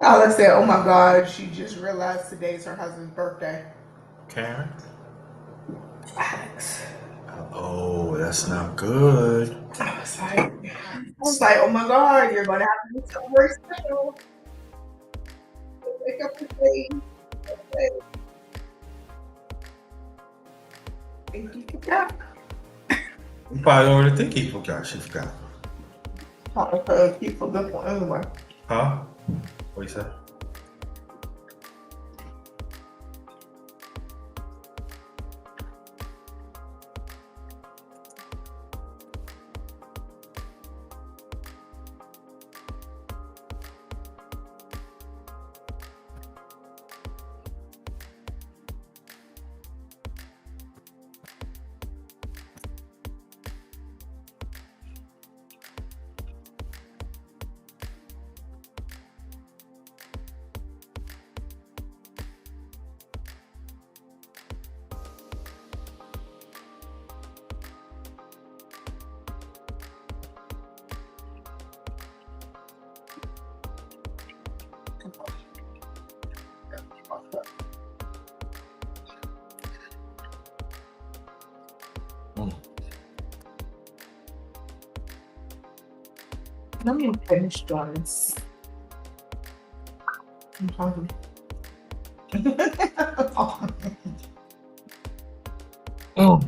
Alex said, "Oh my God, she just realized today's her husband's birthday." Karen? Alex. Oh, that's not good. I was like, "Oh my God, you're gonna have to do something very special. Wake up the day." Think you forgot? You probably already think he forgot. She forgot. Keep forgetful anyway. Huh? What you said? Mm. Let me finish doing this. I'm hungry. Oh.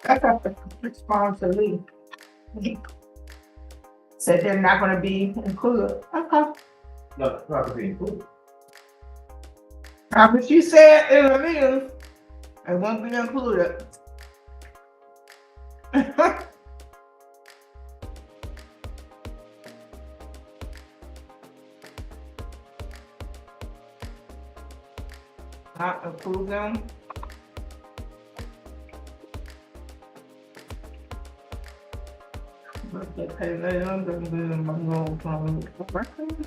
That's have to respond to me. Said they're not going to be included. Okay. No, not to be included. But you said in the meeting, it won't be included. Not include them. But they pay later, then be in my little record.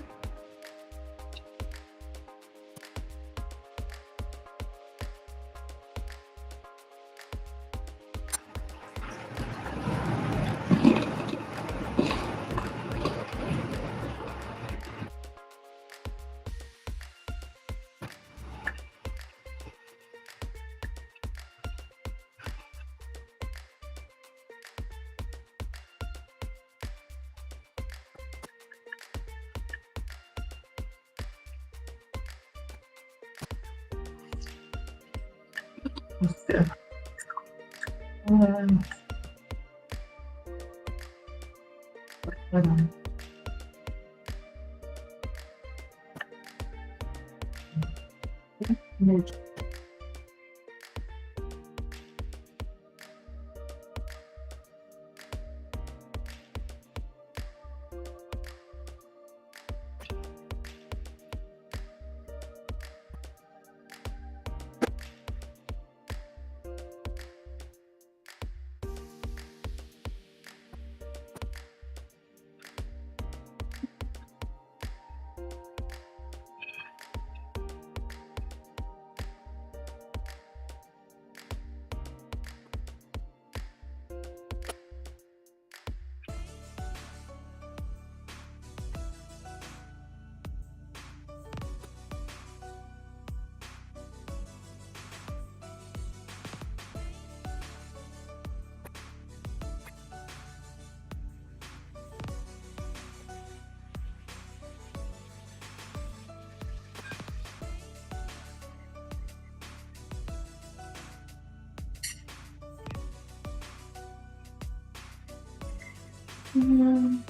Mm.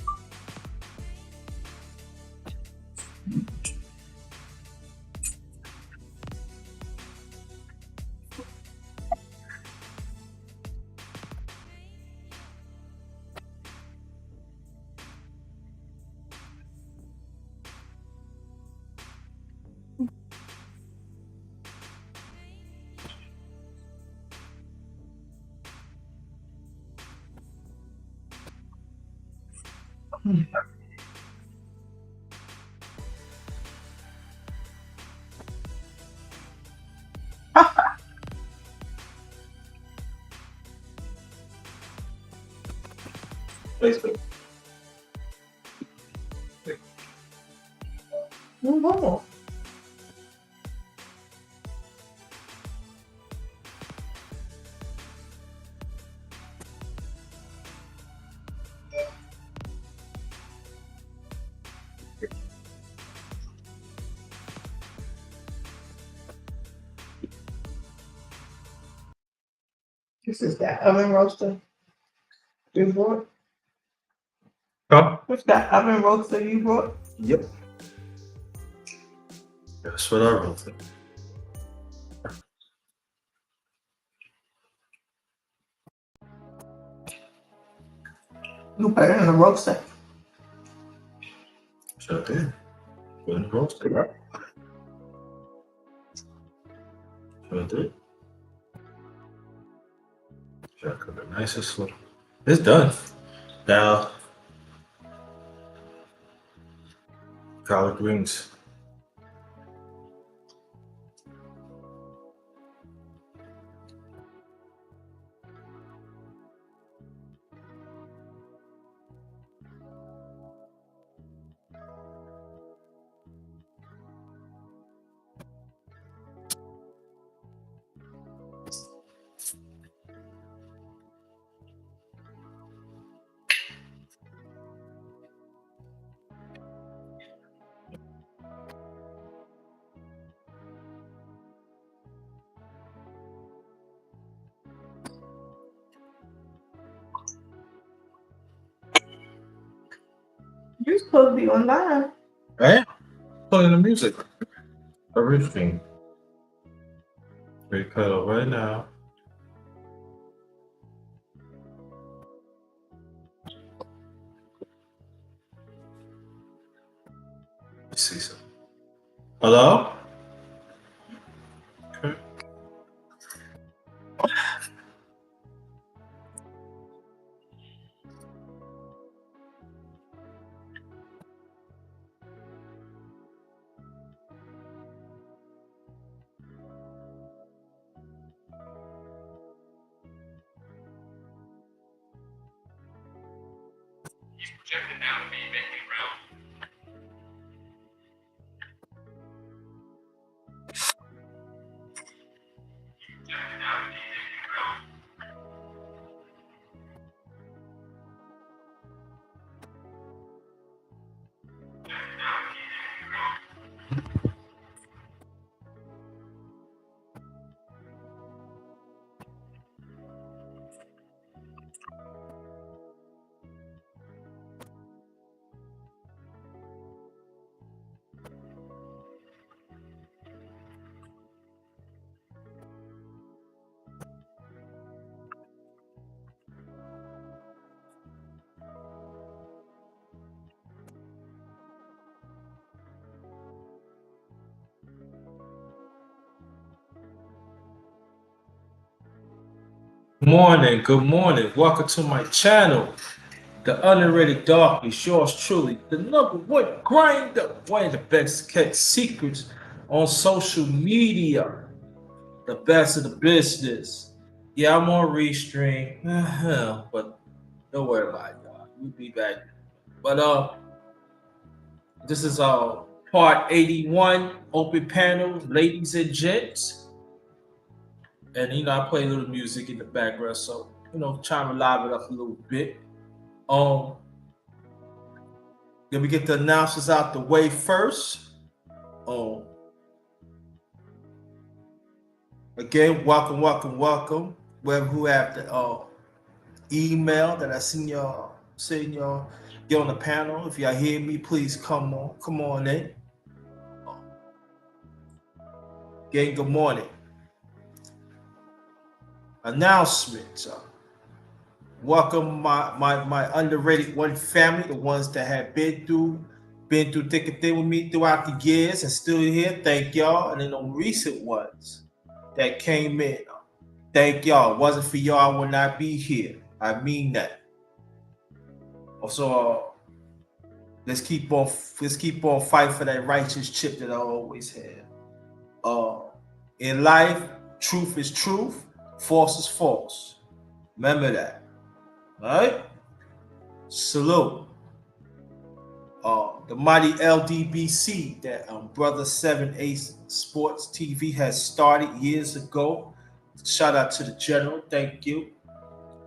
Facebook. No. This is that oven roaster you brought? Huh? What's that oven roaster you brought? Yep. That's what I wrote. You put it in the roaster. Sure did. Put in the roaster, right? Sure did. Sure cook it nice and slow. It's done. Now, collard greens. You're supposed to be online. Right? Playing the music. Everything. We cut it right now. Let's see something. Hello? Okay. Good morning. Welcome to my channel. The underrated darkness, yours truly, the number one grinder, one of the best kept secrets on social media, the best of the business. Yeah, I'm on Restream, but don't worry about it, y'all. We'll be back. But this is part 81, open panel, ladies and gents. And I play a little music in the background, so trying to live it up a little bit. Then we get the announcements out the way first. Again, welcome. Whoever who have the email that I seen y'all saying y'all get on the panel. If y'all hear me, please come on in. Gang, good morning. Announcements. Welcome my underrated one family, the ones that have been through thick and thin with me throughout the years and still here. Thank y'all. And then the recent ones that came in. Thank y'all. Wasn't for y'all, I would not be here. I mean that. Also, let's keep on fighting for that righteous chip that I always had. In life, truth is truth, false is false. Remember that. All right? Salute. The mighty LDBC that Brother 7 Ace Sports TV has started years ago. Shout out to the general. Thank you.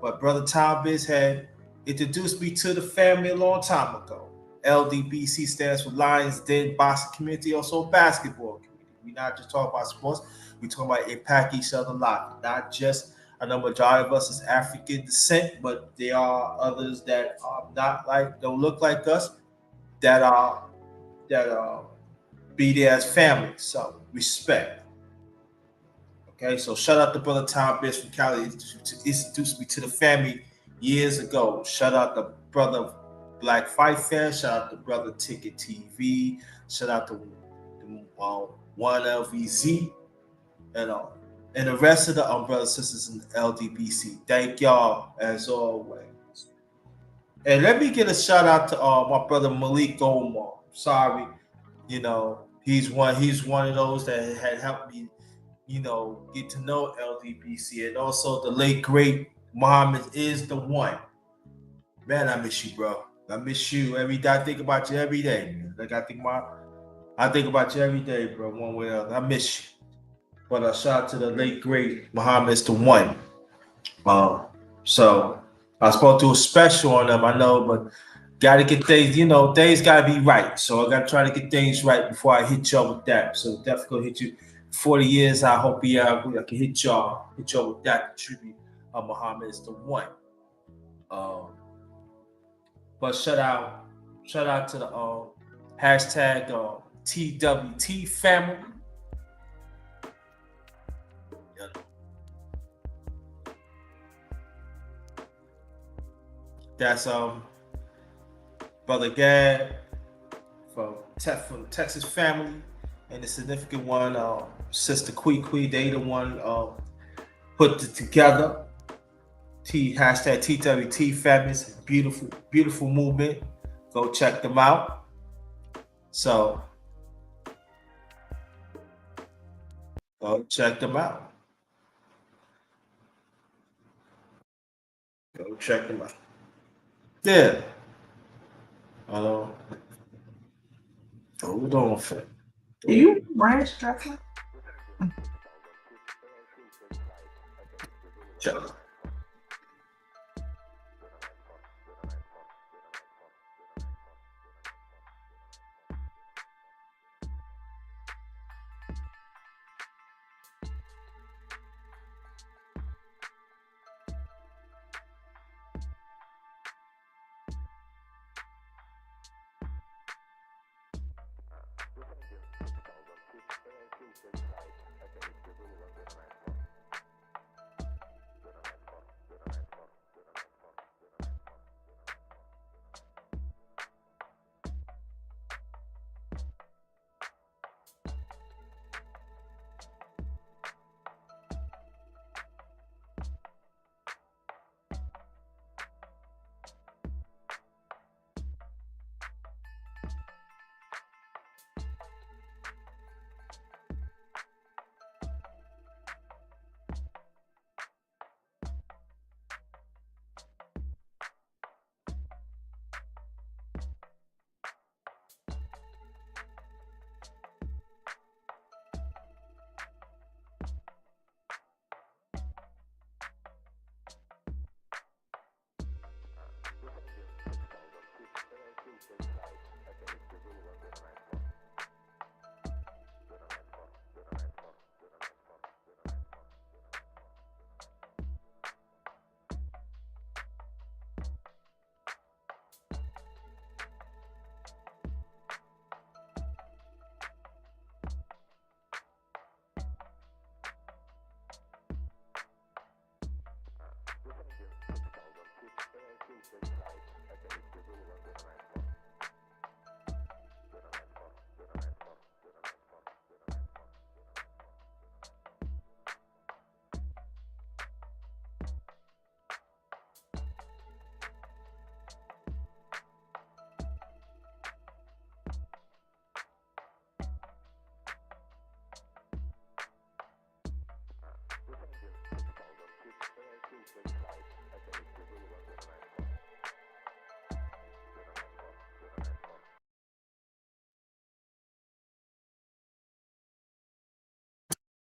But Brother Tom Biz had introduced me to the family a long time ago. LDBC stands for Lions Den Boxing Community, also basketball community. We not just talk about sports, we talk about impact each other life. Not just a majority of us is African descent, but there are others that are not like, don't look like us, that be there as family. So respect. Okay, so shout out to Brother Tom Bitch from Cali to introduce me to the family years ago. Shout out to Brother Black Fight Fan. Shout out to Brother Ticket TV. Shout out to One LVZ and the rest of the brothers and sisters in the LDBC. Thank y'all as always. And let me get a shout out to my brother Malik Omar. Sorry, he's one of those that had helped me, get to know LDBC, and also the late great Muhammad is the one. Man, I miss you, bro. I miss you every day. I think about you every day, man. Like I think about you every day, bro. One way or other. I miss you. But shout out to the late great Muhammad is the one. So I was supposed to do a special on them, I know, but gotta get things, things gotta be right. So I gotta try to get things right before I hit y'all with that. So definitely gonna hit you. 40 years, I hope I can hit y'all with that tribute. Muhammad is the one. But shout out to the hashtag TWT family. That's Brother Gad from Texas family, and the significant one, Sister Kwee. They the one put it together. Hashtag TWT family. It's a beautiful movement. Go check them out. So go check them out. Go check them out. Yeah. Hold on, fam. Do you branch Drexler? Check.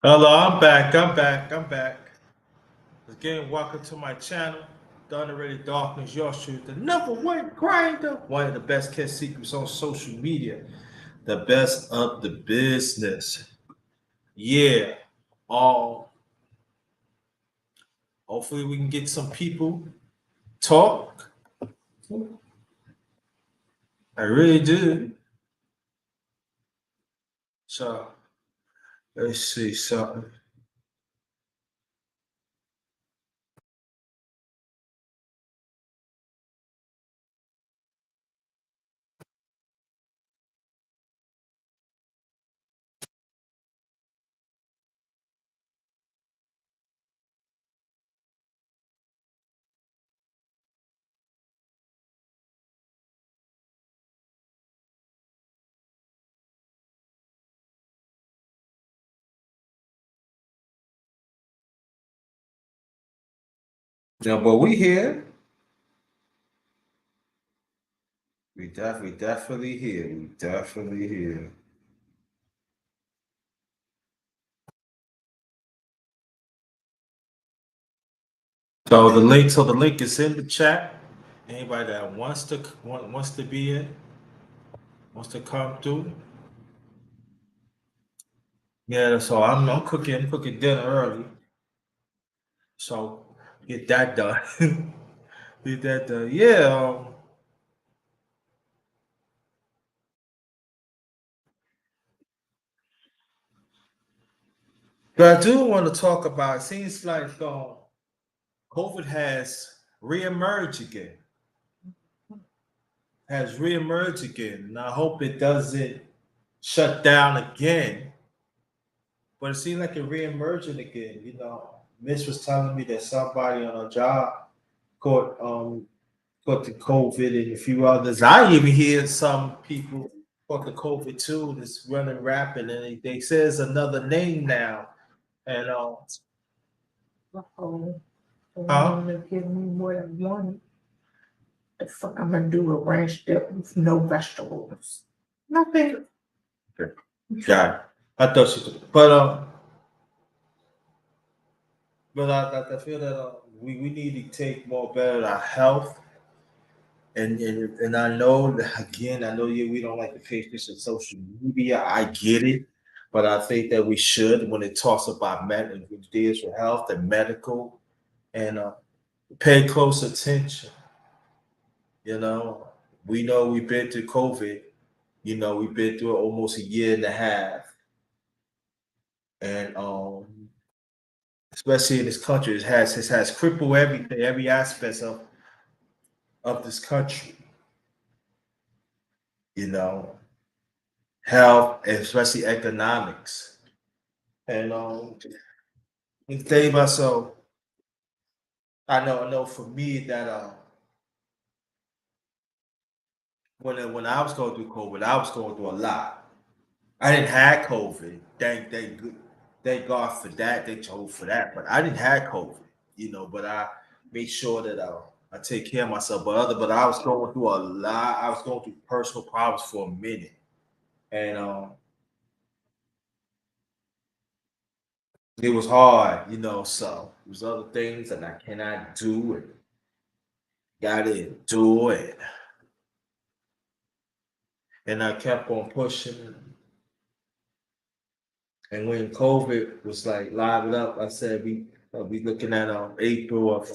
Hello, I'm back. I'm back. I'm back. Again, welcome to my channel. The Underrated Darkness, yours truth, the number one grinder. One of the best kept secrets on social media. The best of the business. Yeah. Um, Hopefully we can get some people talk. I really do. So let's see something. Yeah, but we here. We definitely here. We definitely here. So the link is in the chat. Anybody that wants to be in, wants to come through. Yeah, so I'm cooking dinner early. So get that done. Get that done. Yeah. But I do want to talk about. It seems like COVID has reemerged again. Has reemerged again, and I hope it doesn't shut down again. But it seems like it reemerging again. Miss was telling me that somebody on her job caught caught the COVID and a few others. I even hear some people caught the COVID too. That's running rapid, and they say it's another name now. And Uh-oh. huh? Want to give me what I wanted. The fuck I'm gonna do a ranch dip with no vegetables. Nothing. Okay. Got it. I thought she could, but I feel that we need to take more better of our health. And I know that again, I know we don't like to face this in social media. I get it, but I think that we should when it talks about mental deals with health and medical and pay close attention. You know, we know we've been through COVID. We've been through almost a year and a half, and especially in this country, it has crippled everything, every aspect of this country. You know, health, and especially economics. And the thing about so I know for me that when I was going through COVID, I was going through a lot. I didn't have COVID. Thank God for that. Thank Jehovah for that. But I didn't have COVID, But I made sure that I take care of myself. But I was going through a lot. I was going through personal problems for a minute, and it was hard. So there's other things that I cannot do and gotta do it. And I kept on pushing. And when COVID was like live up, I said we looking at April of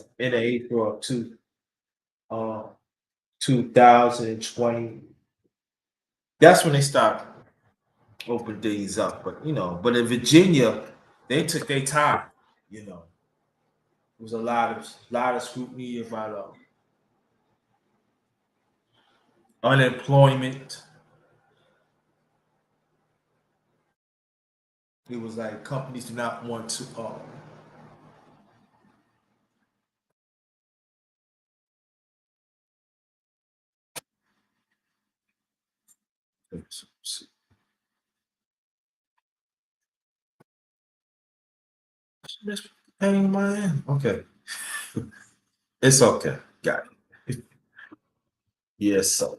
2020. That's when they start opening things up. But in Virginia, they took their time. There was a lot of scrutiny about unemployment. It was like companies do not want to. Hang my hand. Okay, it's okay. Got it. Yes, so.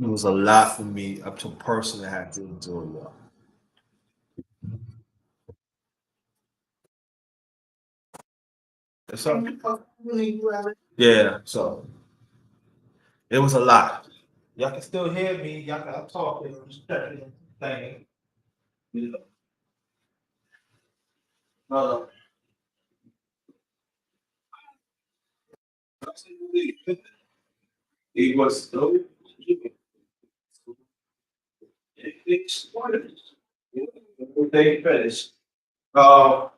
It was a lot for me up to a person that had to endure, y'all. So, yeah, so it was a lot. Y'all can still hear me. Y'all can talk. I'm just checking thing. You know. Uh, it was so exploded. They finished. Uh,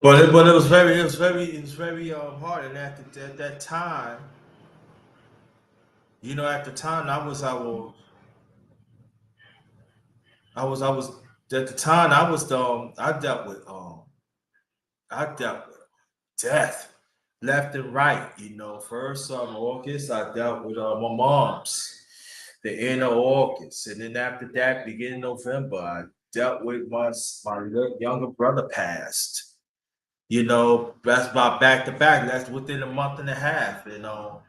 but it was very hard. And at that time, you know, at the time I was at the time I dealt with death left and right. You know, first August I dealt with my mom's the end of August, and then after that, beginning November, I dealt with younger brother passed. You know, that's about back to back. That's within a month and a half. You know,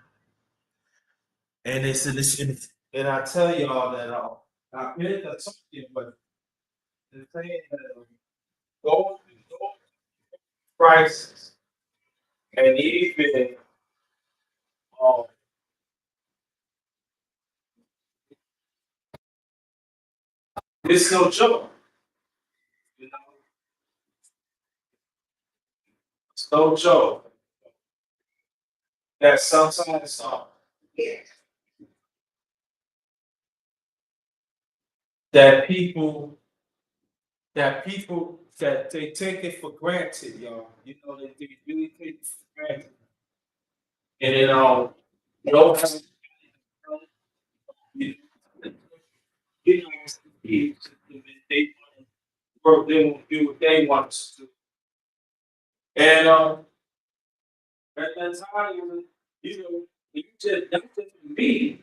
and and I tell y'all that I've been to something, but the thing that going through crisis and even um, it's no joke. You know, it's no joke that sometimes that people that they take it for granted, y'all. You know, they really take it for granted. And then you know, you you know, they work, they will do what they want to do. And at that time, you know, you just that's just me.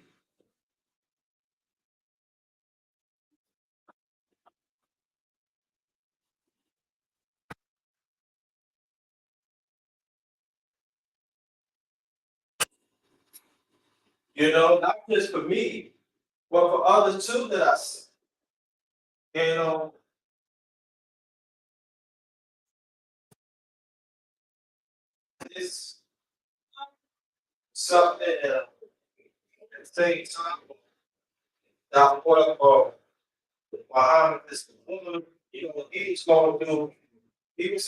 You know, not just for me, but for others too that I see. And it's something that at the same time that what Muhammad is woman, you know, he's going through his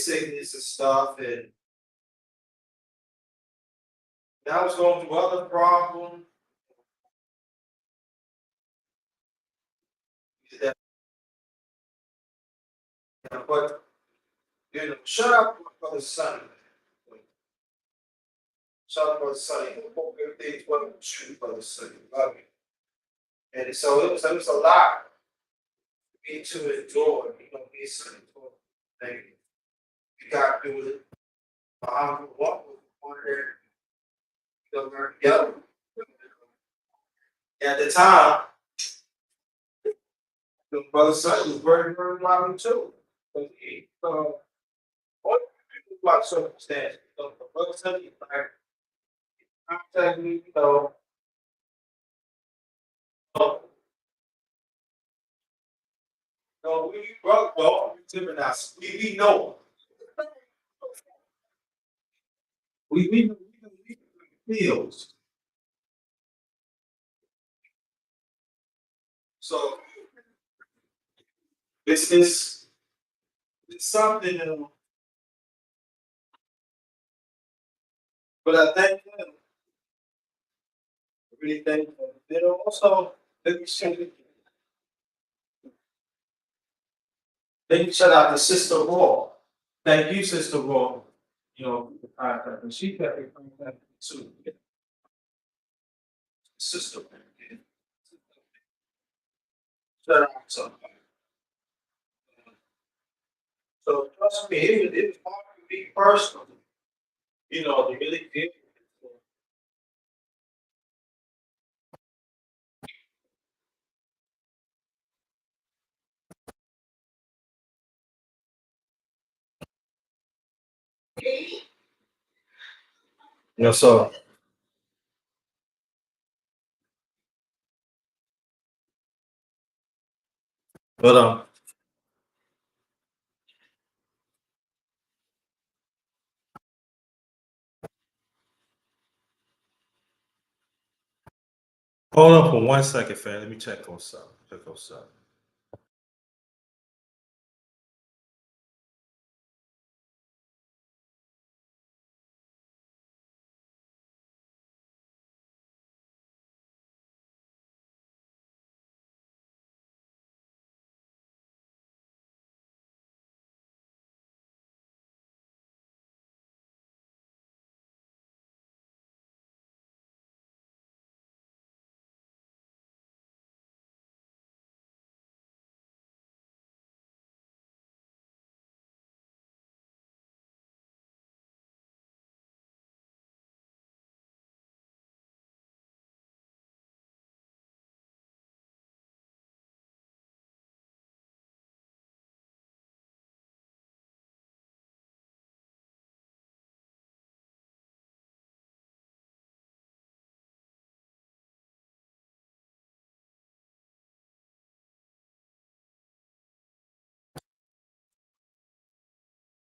sickness and stuff, and I was going through other problems. That, but you know, shut up, brother son. Shut up, brother son. You hope everything's well with you, brother son. You love me. And so it was a lot for me to endure. You know, me son, thing. You got to do it. I'm walk with one there. You know, learn together. At the time, the brother son was very loving too. But he, what about circumstances? So the brother son, he like contact me, we brother, well, different now. We know. We feels. So it's it's something, but I thank him. I really thank him. You know, also let me shout out to Sister Raw. Thank you, Sister Raw. You know, for the contact, and she kept in contact too. Sister, shout out to her. So trust me, it was hard for me personally, you know, to really deal with it. You know, so but hold on for 1 second, fam. Let me check on something. Check on something.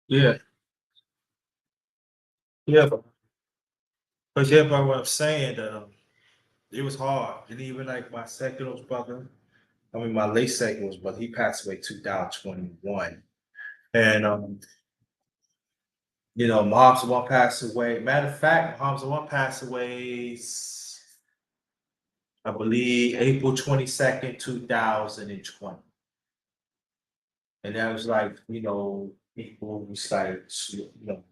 Yeah, yeah, but yeah, but what I'm saying, it was hard, and even like my second was brother. I mean, my late second was, but he passed away 2021, and you know, Mom's the one passed away. Matter of fact, Mom's the one passed away. I believe April 22nd, 2020. And that was like, you know, people was like, you know,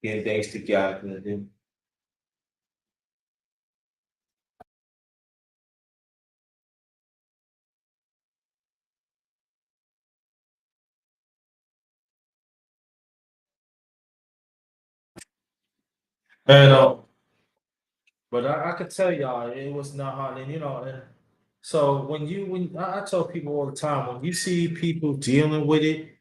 getting things together. And then, and but I could tell y'all it was not hard. And you know, and so when I tell people all the time, when you see people dealing with it,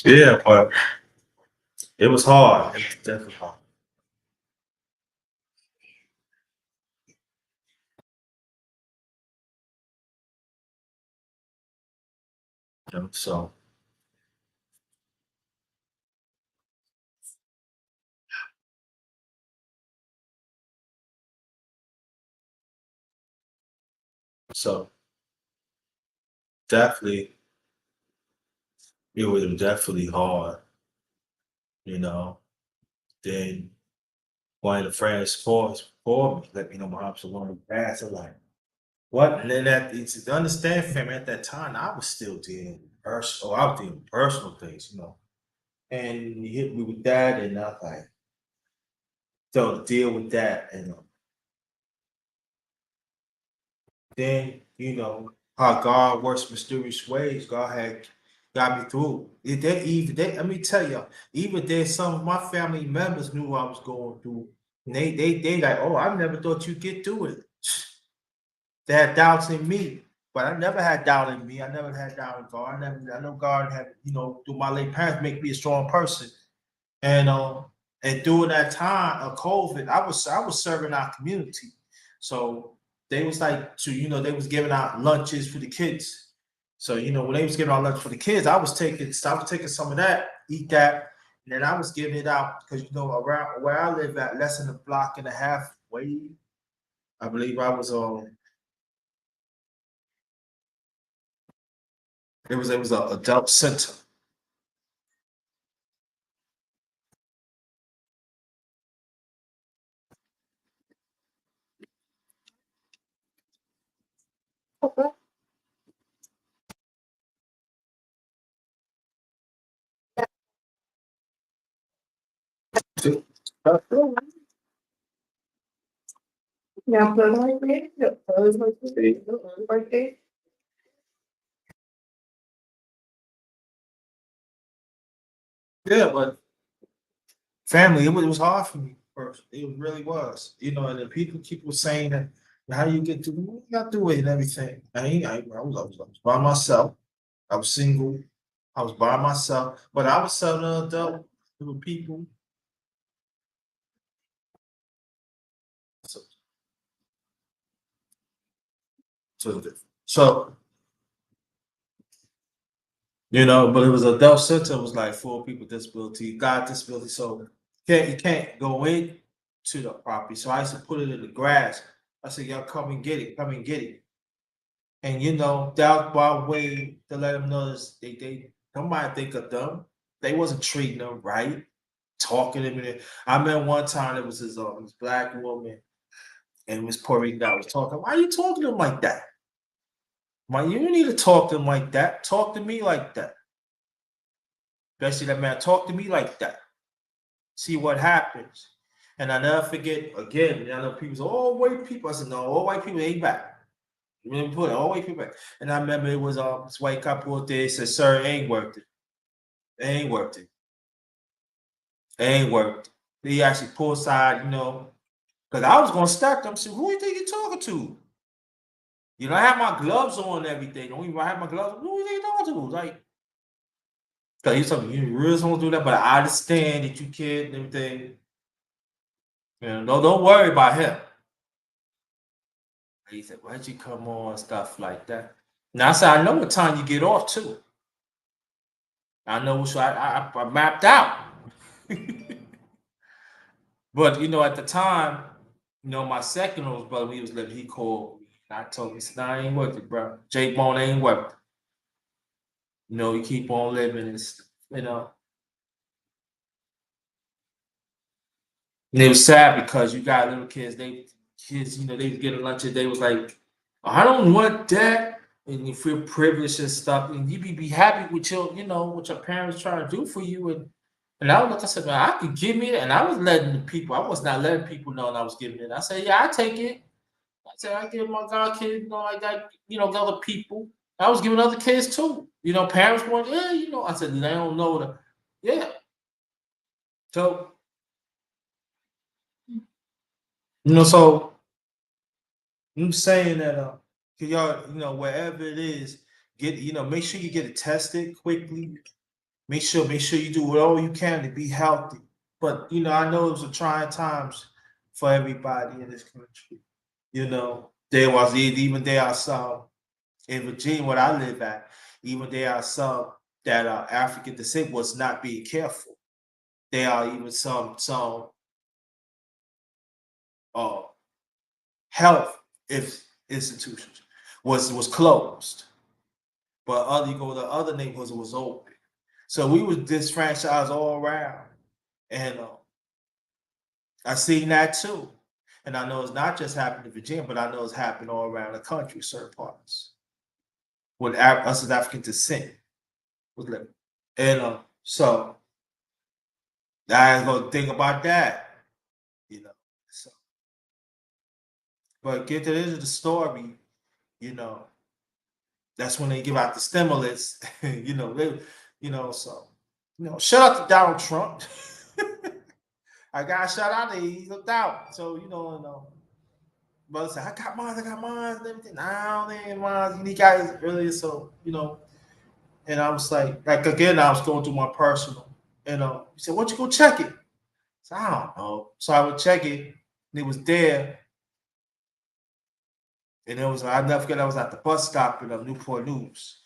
yeah, but it was hard. It was definitely hard. You know, so definitely it was definitely hard, you know. Then one of the friends for me, let me know my option one passed. I'm like, what? And then that it's to understand, family, at that time I was still dealing with personal, I was dealing with personal things, you know. And he hit me with that, and I was like, so to deal with that, and then you know how God works mysterious ways. God had got me through. Let me tell you, even there, some of my family members knew I was going through. And they like, oh, I never thought you'd get through it. They had doubts in me, but I never had doubt in me. I never had doubt in God. I know God had, you know, through my late parents, make me a strong person. And and during that time of COVID, I was serving our community. So they was like they was giving out lunches for the kids. So when they was giving out lunch for the kids, I was taking some of that, eat that, and then I was giving it out because around where I live at, less than a block and a half away, I believe I was on. It was a adult center. Yeah, but like me, yeah, like me. Yeah, but family, it was hard for me first. It really was. And then people saying that how you get through you got through it and everything. I was by myself. I was single. I was by myself. But I was selling adult with people. So, so but it was adult center, it was like for people with disability, got disability. So you can't go in to the property. So I used to put it in the grass. I said, y'all come and get it, come and get it. And that was my way to let them know this, they somebody think of them. They wasn't treating them right, talking to me. I remember one time it was this black woman and Miss Puerto Rican guy was talking. Why are you talking to them like that? Why you don't need to talk to them like that? Talk to me like that. Especially that man talk to me like that. See what happens. And I never forget again, I know people say, all white people. I said, no, all white people ain't back. You didn't put it, all white people back. And I remember it was this white couple out there said, sir, it ain't worth it. It ain't worth it. It ain't worth it. He actually pulled aside, because I was gonna start them. So who you think you're talking to? I have my gloves on and everything. Don't even have my gloves. Who you think you're talking to? Like, because he's something you really don't do that, but I understand that you kid and everything. Don't worry about him. He said, why'd you come on? Stuff like that. Now I said, I know what time you get off too. I know so I mapped out. But at the time, my second oldest brother, when he was living, he called me. And I told him, he said, nah, I ain't worth it, bro. Jake Bone ain't worth it. You keep on living and And it was sad because you got little kids, they was getting lunch and they was like, I don't want that. And you feel privileged and stuff. And you be happy with what your parents trying to do for you. And I was like, I said, man, I could give me it. And I was letting the people, I was not letting people know I was giving it. I said, yeah, I take it. I said, I give my god kids, I got, other people. I was giving other kids too. Parents want, yeah, I said, they don't know the, yeah. So, so I'm saying that y'all, wherever it is, make sure you get it tested quickly. Make sure you do whatever you can to be healthy. But I know it was a trying times for everybody in this country. There are some in Virginia, where I live at, even there are some that are African descent was not being careful. There are even some uh health if institutions was closed. But you go to other neighborhoods, it was open. So we was disfranchised all around. And I seen that too. And I know it's not just happening in Virginia, but I know it's happening all around the country, certain parts. With us as African descent was living. And so I ain't gonna think about that, you know. So, but get to the end of the story, you know, that's when they give out the stimulus, so shout out to Donald Trump. I got a shout out to he looked out. So, but I got mine and everything. Nah, man, mine, he got his earlier, so and I was like again, I was going through my personal, he said, "Why don't you go check it?" So I don't know. So I would check it, and it was there. And it was, I never forget, I was at the bus stop in Newport News.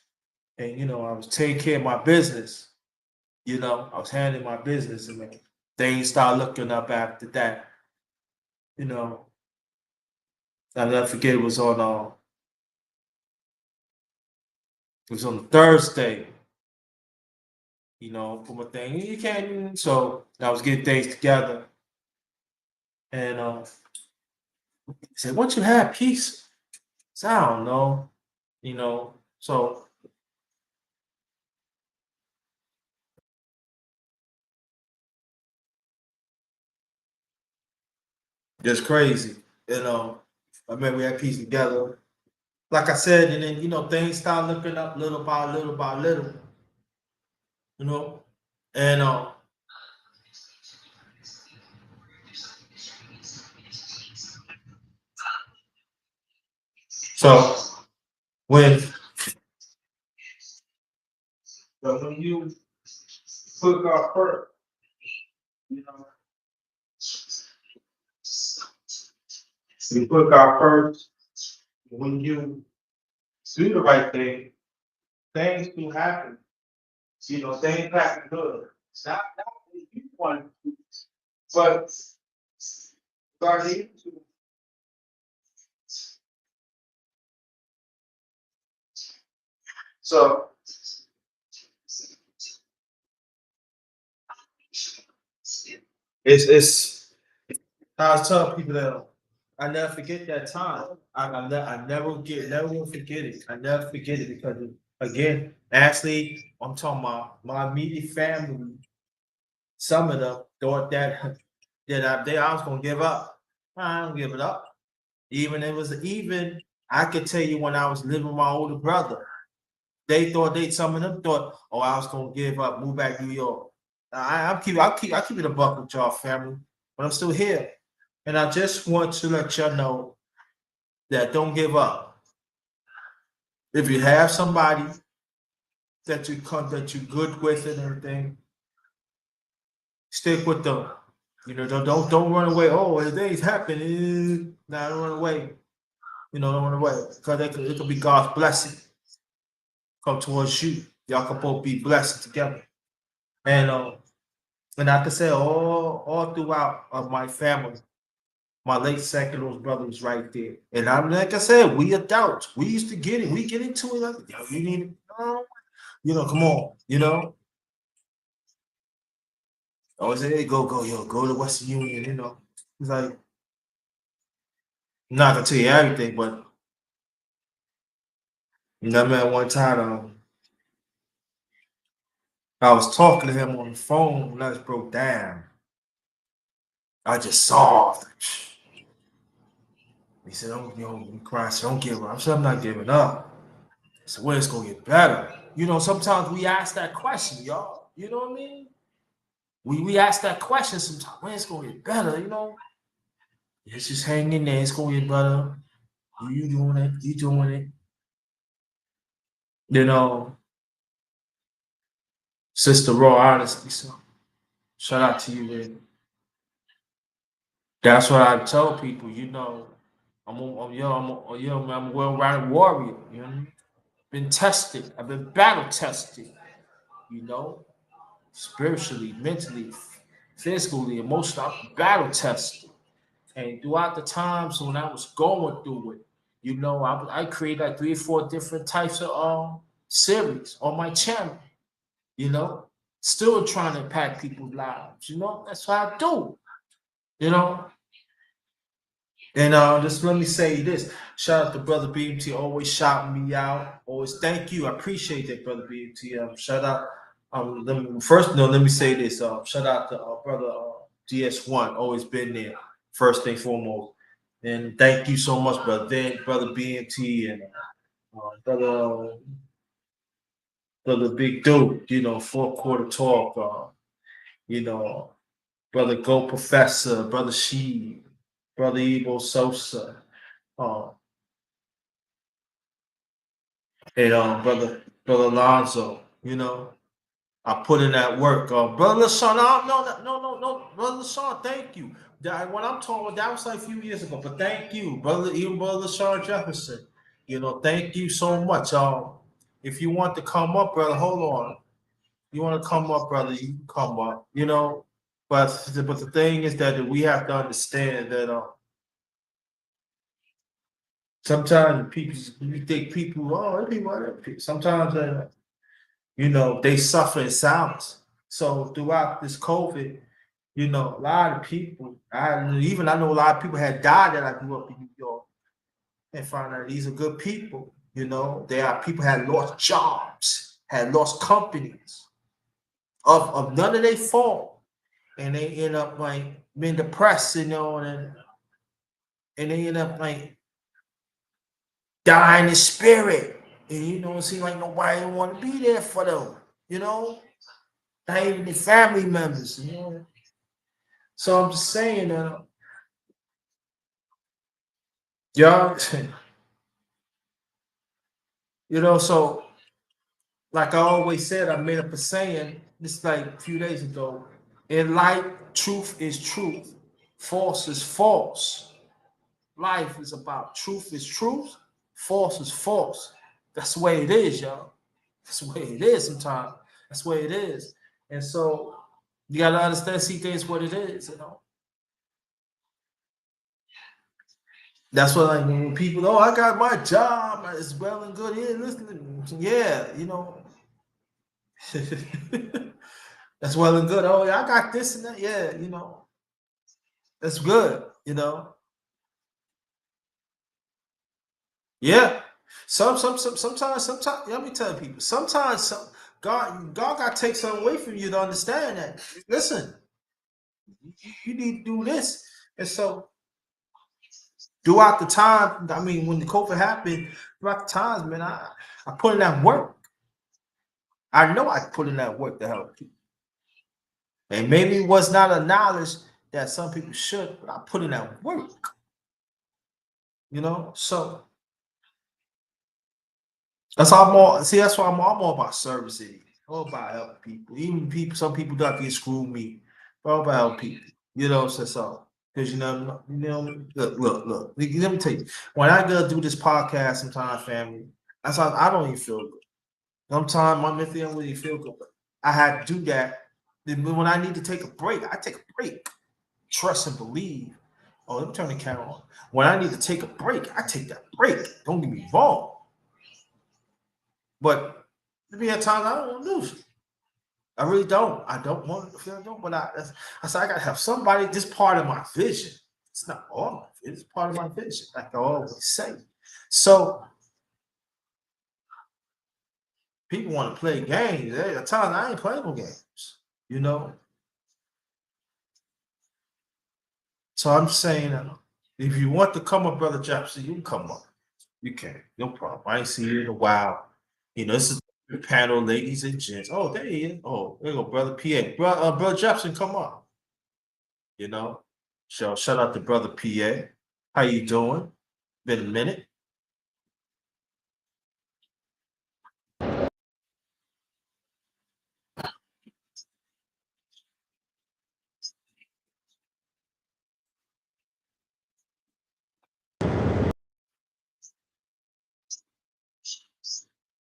And, I was taking care of my business. I was handling my business, and then things started looking up after that. You know, I never forget, it was on Thursday. For my thing. You can't, so I was getting things together. And he said, "Once you have peace?" So I don't know, so just crazy. You know, I mean, we had peace together. Like I said, and then things start looking up little by little by little. You know, and so when when you put God first, you know, you put God first. When you do the right thing, things do happen. Things happen good. Not what you want to, but God needs to. So it's I was telling people that I never forget that time. I never will forget it. I never forget it because again, actually, I'm talking about my immediate family. Some of them thought that I was gonna give up. I don't give it up. Even I could tell you when I was living with my older brother, some of them thought, oh, I was gonna give up, move back to New York. I keep it a buck with y'all family, but I'm still here. And I just want to let y'all know that don't give up. If you have somebody that you good with and everything, stick with them. Don't run away. Oh, things happen. Nah, don't run away. Don't run away because it could be God's blessing come towards you. Y'all can both be blessed together. And I can say all throughout of my family, my late second oldest brother was right there. And I'm like I said, we adults, we used to get it. We get into it. Like, yo, you need, come on, always say, hey, go to Western Union. It's like I'm not gonna tell you everything, but man, one time I was talking to him on the phone when I was broke down. I just sobbed. He said, "Don't you cry? So don't give up." I said, "I'm not giving up." So when it's gonna get better? Sometimes we ask that question, y'all. You know what I mean? We ask that question sometimes. When it's gonna get better? It's just hang in there. It's gonna get better. You doing it? You doing it? You know, Sister Raw, honestly. So shout out to you, man. That's what I tell people. I'm a well-rounded warrior. You know what I mean? Been tested. I've been battle tested. You know, spiritually, mentally, physically, emotionally, I've been battle tested. And throughout the times when I was going through it, I created like 3 or 4 different types of series on my channel. You know, still trying to impact people's lives. That's what I do. You know, and just let me say this. Shout out to Brother BMT, always shouting me out. Always thank you. I appreciate that, Brother BMT. Shout out. Let me say this. Shout out to Brother DS1, always been there, first thing foremost. And thank you so much, Brother Brother BMT, and Brother Big Dude, fourth quarter talk, you know, Brother Go Professor, Brother She, Brother Evo Sosa, uh, and brother Alonzo, I put in that work. Brother LaShawn, no, Brother LaShawn, thank you. That when I'm talking, that was like a few years ago, but thank you, even Brother LaShawn Jefferson. Thank you so much. If you want to come up, brother, hold on. You want to come up, brother, you can come up. But the thing is that we have to understand that sometimes people, you think people, sometimes they suffer in silence. So throughout this COVID, a lot of people, I know a lot of people had died that I grew up in New York and found out these are good people. There are people had lost jobs, had lost companies of none of their fault, and they end up like being depressed, and they end up like dying in spirit, and it seems like nobody want to be there for them, not even their family members. So I'm just saying that, y'all, so like I always said, I made up a saying this like a few days ago. In life, truth is truth, false is false. Life is about truth is truth, false is false. That's the way it is, y'all. That's the way it is sometimes. That's the way it is. And so you gotta understand, see things what it is. That's what like when people, oh, I got my job, it's well and good. Yeah, listen, yeah. That's well and good. Oh, yeah, I got this and that. Yeah, that's good. Yeah. Sometimes, let me tell people, sometimes God got to take something away from you to understand that. Listen, you need to do this. And so throughout the time, I mean, when the COVID happened, throughout the times, man, I put in that work. I know I put in that work to help people. And maybe it was not a knowledge that some people should, but I put in that work. So that's all more. See, that's why I'm all about servicing. All about helping people. Even people, some people that can screw me. But all about helping people. So because look. Let me tell you. When I go do this podcast, sometimes family, that's how I don't even feel good. Sometimes my mental don't really feel good. But I had to do that. Then when I need to take a break, I take a break. Trust and believe. Oh, let me turn the camera on. When I need to take a break, I take that break. Don't get me wrong. But there be times I don't want to lose it. I really don't. I don't want to feel don't. But I said I gotta have somebody. This part of my vision. It's not all my vision. It's part of my vision. Like I always say. So people want to play games. At times I ain't playing no games. So I'm saying, if you want to come up, Brother Jefferson, you can come up. You can, no problem. I ain't seen you in a while. This is the panel, ladies and gents. Oh, there he is. Oh, there you go, Brother PA. Brother Jefferson, come on. You know, so shout out to Brother PA. How you doing? Been a minute.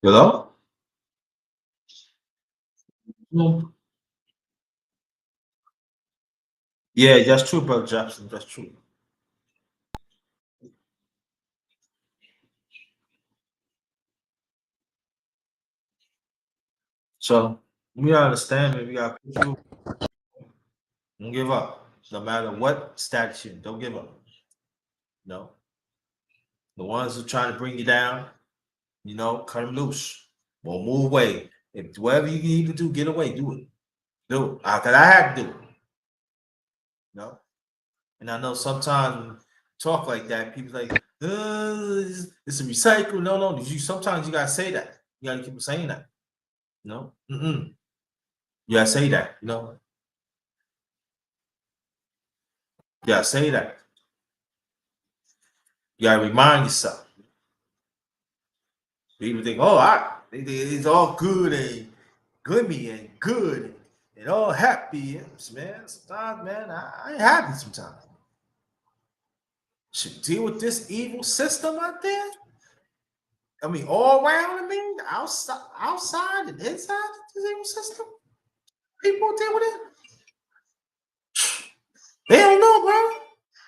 Hello? Mm. Yeah, that's true, Brother Jefferson. That's true. So we understand, man. We got people. Don't give up. No matter what status you're in, don't give up. No. The ones who trying to bring you down, cut them loose. Or move away. If whatever you need to do, get away, do it. Do it. Cause I had to do it. And I know sometimes talk like that, people like, it's a recycle. No. Sometimes you gotta say that. You gotta keep saying that. No, you gotta say that. You gotta say that. You gotta remind yourself. People think, oh, it's all good. gloomy and good and all happy, man. Sometimes, man, I ain't happy sometimes. Should deal with this evil system out there. I mean, all around. I mean, outside and inside this evil system. People deal with it. They don't know, bro.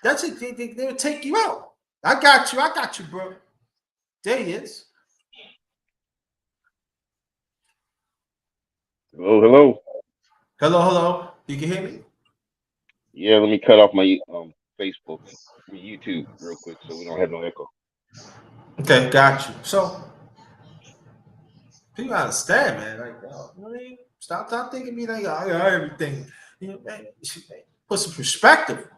That's it. They'll take you out. I got you. I got you, bro. There he is. Hello, hello. Hello, hello. You can hear me? Yeah, let me cut off my Facebook, YouTube real quick so we don't have no echo. Okay, got you. So people understand, man. Like, you know what I mean? Stop thinking me like everything. You know, man, put some perspective.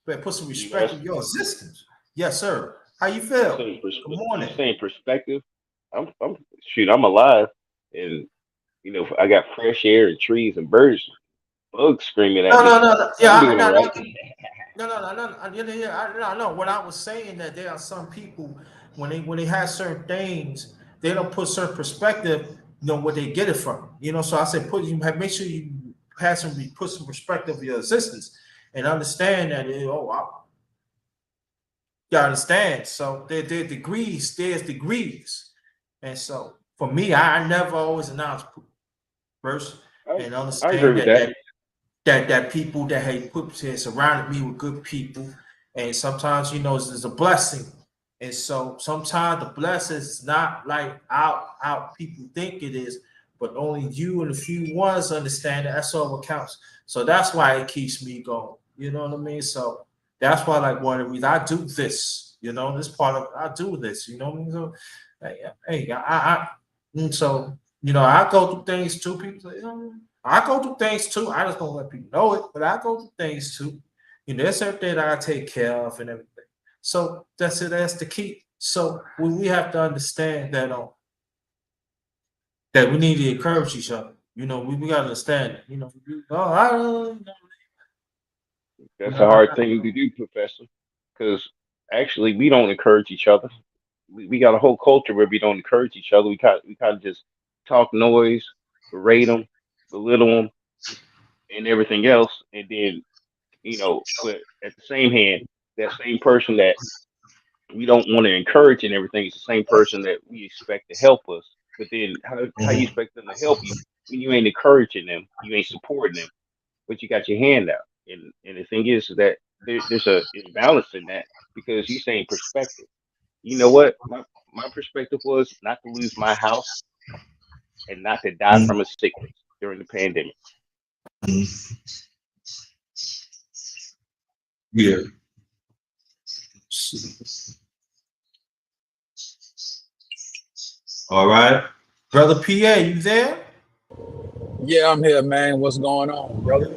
Man, put some You know, respect in your existence. Yes, sir. How you you feel? saying Good you morning. saying perspective. I'm shoot. I'm alive, and I got fresh air and trees and birds, bugs screaming at No, me. no, no, no. So I'm Yeah, doing all right. no. What I was saying that there are some people when they have certain things, they don't put certain perspective. Where they get it from. So I said, make sure you put some perspective of your existence and understand that. You understand. So there are degrees. There's degrees, and so for me, I never always announce first I and I agree understand with that that. that people that had surrounded me with good people, and sometimes it's a blessing, and so sometimes the blessing is not like how people think it is, but only you and a few ones understand it. That's all what counts. So that's why it keeps me going. You know what I mean? So that's why, like, one of the reasons I do this. This part of I do this. You know what I mean? So, hey, and so I go through things too. People say, I go through things too. I just don't let people know it, but I go through things too. There's everything that I take care of and everything. So that's it. That's the key. So we have to understand that we need to encourage each other. We got to understand it. I don't That's a know. hard thing to do, Professor, because actually we don't encourage each other. We got a whole culture where we don't encourage each other. We kind of just talk noise, berate them, belittle them, and everything else, and then but at the same hand, that same person that we don't want to encourage and everything is the same person that we expect to help us. But then how you expect them to help you when you ain't encouraging them, you ain't supporting them, but you got your hand out. And the thing is that there's a imbalance in that because you saying perspective. You know what? My perspective was not to lose my house and not to die from a sickness during the pandemic. Yeah. All right, brother PA, you there? Yeah, I'm here, man. What's going on, brother?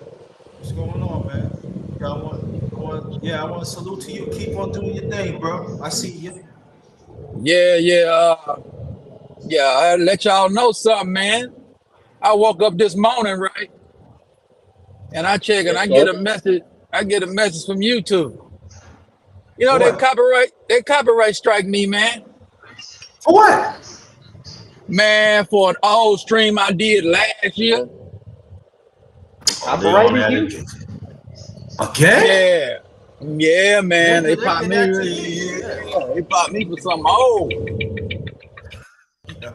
What's going on, man? I want to salute to you. Keep on doing your thing, bro. I see you. Yeah, yeah, yeah. I let y'all know something, man. I woke up this morning, right, and I check, and Yes, I get sir. a message. I get a message from YouTube. For They what? copyright strike me, man. For what? Man, for an old stream I did last year. They Oh, they on copyrighted that you? again? Yeah, yeah, man. When They did they popped get me. that to you? Yeah, they popped me for something old. Yeah.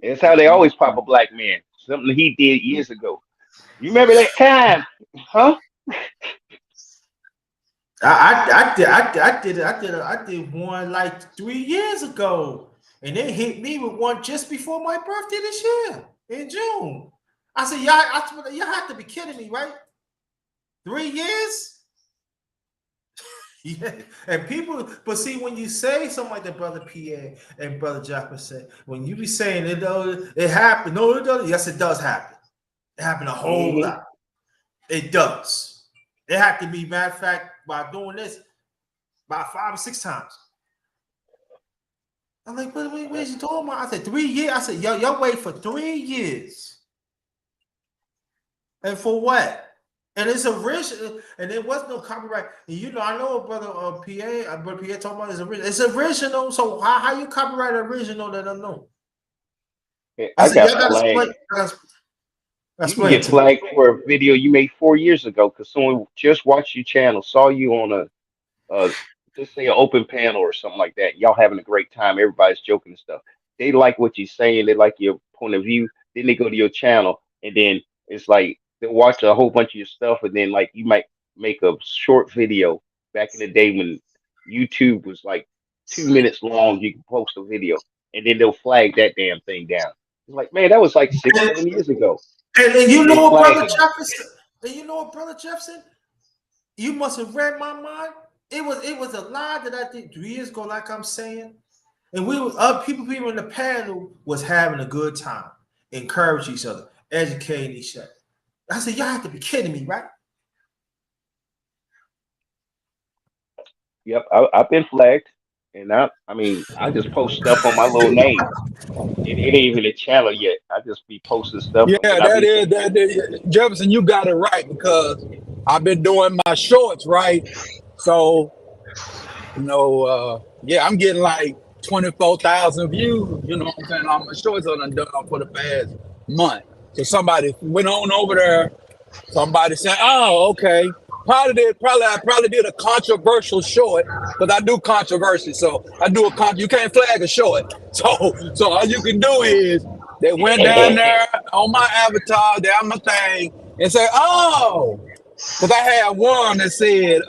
That's how they always pop a black man. Something he did years ago. You remember that time? Huh? I did one like 3 years ago, and they hit me with one just before my birthday this year in June. I said, y'all have to be kidding me, right? 3 years? Yeah, and people, but see, when you say something like that, brother PA and brother Jackman said, when you be saying it happened, no, it doesn't. Yes, it does happen. It happened a whole Hmm. lot. It does. It had to be, matter of fact, by doing this about 5 or 6 times. I'm like, where's you talking about? I said 3 years. I said, y'all wait for 3 years. And for what? And it's original, and there was no copyright. And I know brother brother PA talking about it's original. It's original. So how you copyright original that I know? I I said, y'all got gotta flagged. You can explain get it to me. flagged for a video you made 4 years ago because someone just watched your channel, saw you on uh, just say an open panel or something like that. Y'all having a great time. Everybody's joking and stuff. They like what you're saying. They like your point of view. Then they go to your channel, and then it's like they watch a whole bunch of your stuff, and then like you might make a short video back in the day when YouTube was like 2 minutes long. You can post a video, and then they'll flag that damn thing down. It's like, man, that was like six, And, 7 years ago, and you and know they what, flagged brother it. Jefferson? And you know what, brother Jefferson? You must have read my mind. It was a lie that I did 3 years ago, like I'm saying. And we were other people in the panel was having a good time, encourage each other, educating each other. I said, y'all have to be kidding me, right? Yep, I've been flagged, and I mean, I just post stuff on my little name. It ain't even a channel yet. I just be posting stuff, Yeah, and then I be saying, that is Jefferson. You got it right because I've been doing my shorts right. So yeah, I'm getting like 24,000 views. You know what I'm saying? All my shorts are done for the past month. So somebody went on over there. Somebody said, "Oh, okay." I probably did a controversial short because I do controversy. So I do you can't flag a short. So all you can do is they went down there on my avatar, down my thing, and say, "Oh," because I had one that said,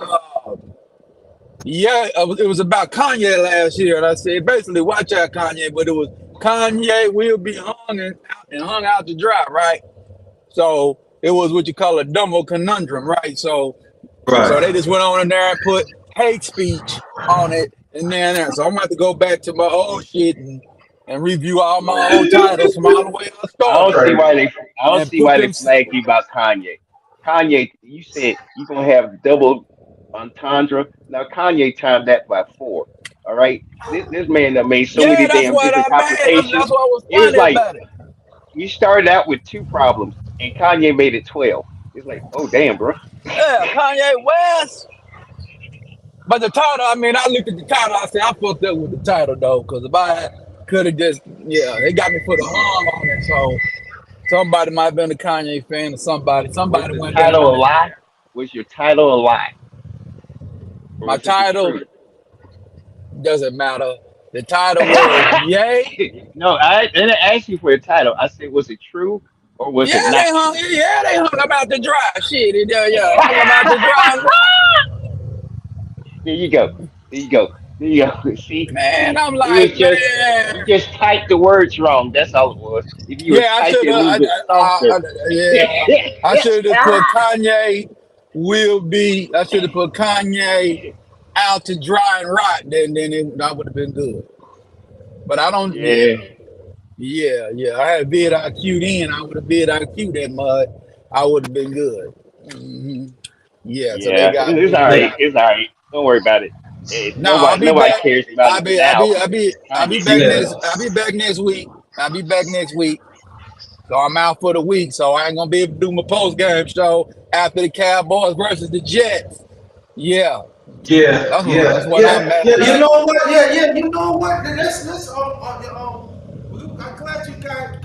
yeah, it was about Kanye last year, and I said basically, watch out, Kanye. But it was Kanye will be hung out to dry, right? So it was what you call a dumbo conundrum, right? So they Right. just went on in there and put hate speech on it, and then there. So I'm about to go back to my old shit and review all my old titles from all the way I I don't started, see Right. why they, I don't and see put why they them. flagged you about Kanye. Kanye, you said you gonna have double entendre. Now Kanye timed that by four. All right, this man that made so Yeah, many that's damn what different I made. complications. That's what was It was funny like about it. you started out with two problems, and Kanye made it 12. It's like, oh damn, bro. Yeah, Kanye West. But the title, I mean, I looked at the title. I said, I fucked up with the title though, because if I could have just, yeah, they got me for the hung on it. So somebody might have been a Kanye fan, or Was somebody the went down title a there. lie? Was your title a lie, or My was it the title truth? doesn't matter. The title was Yay. No, I didn't ask you for a title. I said, was it true or was it Yeah, not true? they hung about the dry. Shit, yeah, hung about the dry and raw. There you go. There you go. There you go. See, Man, I'm it was like, just man. you just typed the words wrong. That's all it was. If you would Yeah, I type should it a have. little bit softer. Yeah, I should have put Kanye will be. I should have put Kanye out to dry and rot. That would have been good. But I don't. Yeah, Yeah, yeah. I had vid IQ then. I would have vid IQ that mud. I would have been good. hmm Yeah. So they yeah. got It's me. all They right. got. It's all right. Don't worry about it. No, I'll be Nobody back. cares about it now. I'll be Kanye back did. next. Yeah. I'll be back next week. I'll be back next week. So I'm out for the week. So I ain't gonna be able to do my post game show after the Cowboys versus the Jets. Yeah, Yeah. that's Yeah. what I'm Yeah. mad Yeah, you at. know what? Yeah. You know what? Let's I'm glad you got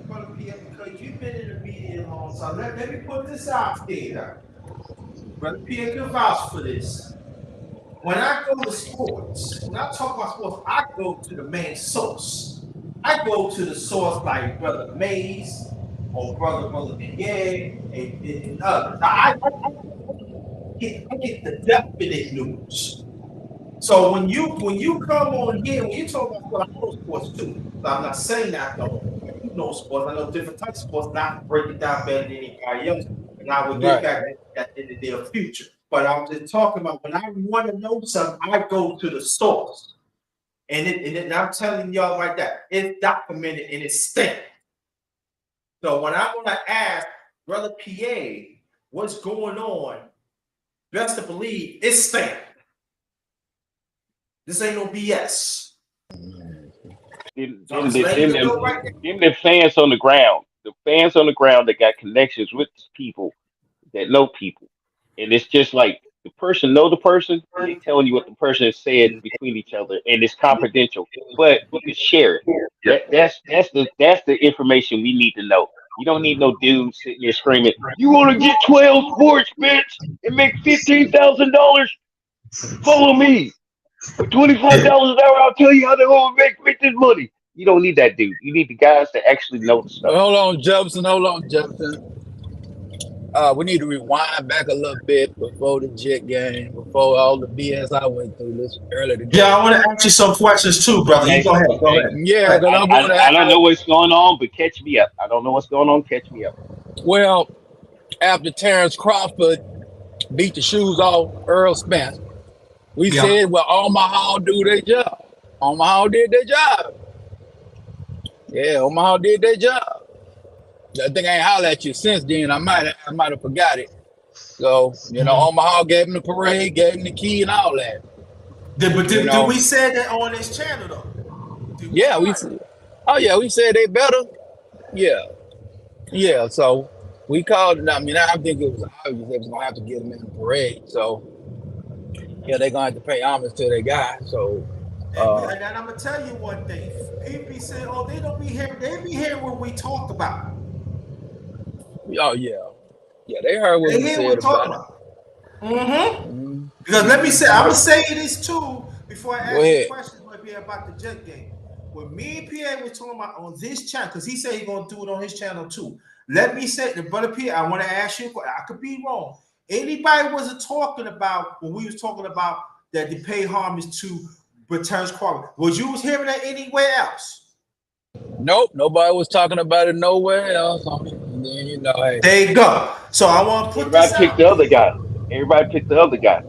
brother PM because you've been in the media a long time. Let me put this out there. Brother PM can vouch for this. When I go to sports, when I talk about sports, I go to the main source. I go to the source like Brother Mays or Brother Miguel and others. I get the definite news. So when you come on here, when you talk about sports, I know sports too. So I'm not saying that I don't. I do know sports. I know different types of sports, not break it down better than anybody else. And I will get Right. back at in the near future. But I'm just talking about when I want to know something, I go to the source. And I'm telling y'all like that. It's documented and it's stamped. So when I want to ask Brother PA what's going on, best to believe it's stamped. This ain't no BS. So I'm just letting you know right there. Them the fans on the ground. The fans on the ground that got connections with people that know people. And it's just like the person know the person, and they telling you what the person has said between each other, and it's confidential, but you can share it. That's the information we need to know. You don't need no dude sitting there screaming, "You want to get 12 sports bets and make $15,000? Follow me for $25 an hour. I'll tell you how they're gonna make this money." You don't need that dude. You need the guys that actually know the stuff. Hold on, Jefferson. Hold on, Jefferson. We need to rewind back a little bit before the Jet game, before all the BS I went through this earlier Yeah, today. I want to ask you some questions too, brother. You Okay, go ahead. Go okay. ahead. Yeah, because I want I don't know to. what's going on, but catch me up. I don't know what's going on. Catch me up. Well, after Terrence Crawford beat the shoes off Earl Spence, we Yeah. said, well, Omaha do their job. Omaha did their job. Yeah, Omaha did their job. I think I ain't hollered at you since then. I might have forgot it. So, Omaha gave him the parade, gave him the key and all that. Did we say that on this channel though? Did we Yeah, we say? we said they better. Yeah. Yeah. So we called it. I mean, I think it was obvious they was gonna have to get him in the parade. So yeah, they're gonna have to pay homage to their guy. So And I'm gonna tell you one thing. People be saying, "Oh, they don't be here. They be hearing what we talk about. oh yeah. Yeah, they heard what They we hear what we said talk about it. about." Mm-hmm. Mm-hmm. Because let me say, I'm gonna say this too before I Go ask you ahead. questions about the Jet game. When me and Pierre was talking about on this channel, because he said he's gonna do it on his channel too. Let me say, the brother Pierre, I want to ask you. I could be wrong. Anybody wasn't talking about when we was talking about that they pay homage to Terrence Crawford. Was you was hearing that anywhere else? Nope, nobody was talking about it nowhere else. I mean, and then hey. There you go. So I want to put Everybody this picked out the other there. guy. Everybody picked the other guy.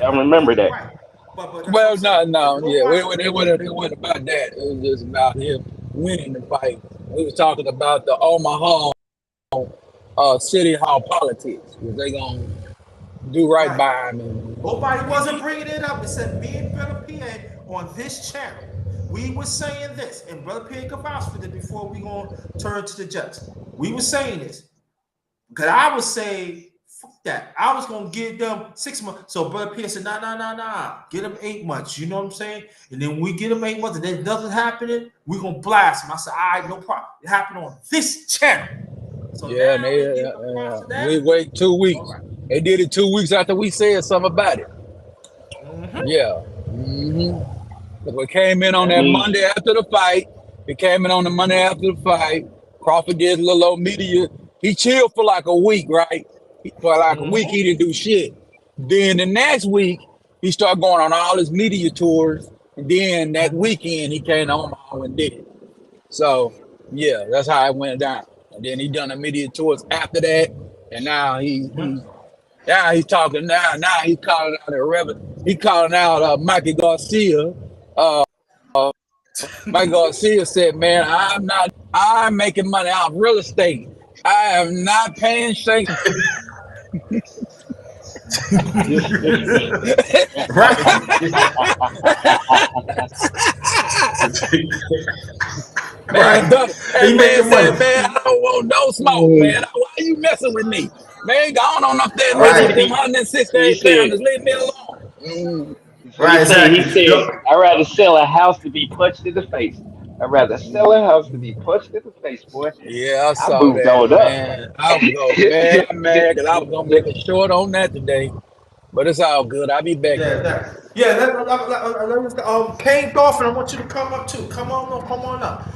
I remember that. Right. But that's what Well, I'm saying. no, yeah, Nobody, it wasn't about that. It was just about him winning the fight. We was talking about the Omaha city hall politics. Was they gonna do right by him? And, nobody wasn't bringing it up. It said me and Brother Pierre on this channel. We were saying this, and Brother Pierre could vouch for this before we gonna turn to the Jets. We were saying this because I was saying, fuck that. I was gonna give them 6 months. So Brother Pierre said, nah. Get them 8 months. You know what I'm saying? And then we get them 8 months, and then nothing happening. We gonna blast them. I said, all right, no problem. It happened on this channel. So yeah, we wait 2 weeks. Right. They did it 2 weeks after we said something about it. Mm-hmm. Yeah. Mm-hmm. We came in on that Monday after the fight. We came in on the Monday after the fight. Crawford did a little old media. He chilled for like a week, right? For like a week, he didn't do shit. Then the next week, he started going on all his media tours. And then that weekend, he came to Omaha and did it. So, yeah, that's how it went down. And then he done the media tours after that. And now he's talking now. Now he's calling out Mikey Garcia. Mike Garcia said, man, I'm making money off real estate. I am not paying state. Right. Man said, man, I don't want no smoke, man. Why are you messing with me? Man, go on up there and look at them 168 pounders. Leave me alone. He said, I'd rather sell a house to be punched in the face. I'd rather sell a house to be punched in the face, boy. Yeah, I saw moved that, on man. up. I was mad because I was going to make a short on that today. But it's all good. I'll be back. Kane Dolphin, I want you to come up too. Come on up.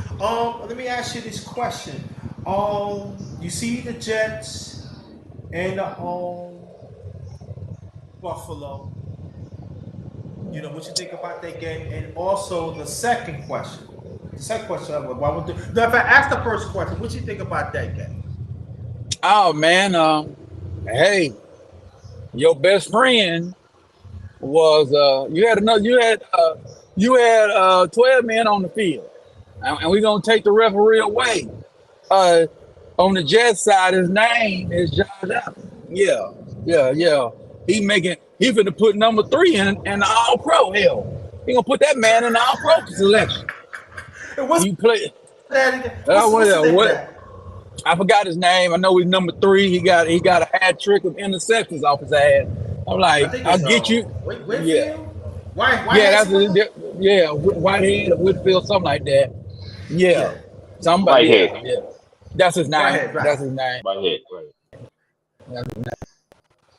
Let me ask you this question. You see the Jets and Buffalo. You know what you think about that game, and also the second question. If I ask the first question, what you think about that game? Oh man, hey, your best friend was you had 12 men on the field, and we're gonna take the referee away. On the Jets side, his name is Josh Allen. Yeah. He finna put number 3 in the All Pro. Hell, he gonna put that man in the All Pro selection. He played. I forgot his name. I know he's number 3. He got a hat trick of interceptions off his ass. I'm I like, think I'll it's get you. Yeah, Whitfield. Why yeah, had that's somebody? yeah, Whitehead or Whitfield, something like that. Yeah, Yeah, somebody. Whitehead. Yeah, yeah. That's his name. Whitehead. Right. That's his name. Whitehead. Right.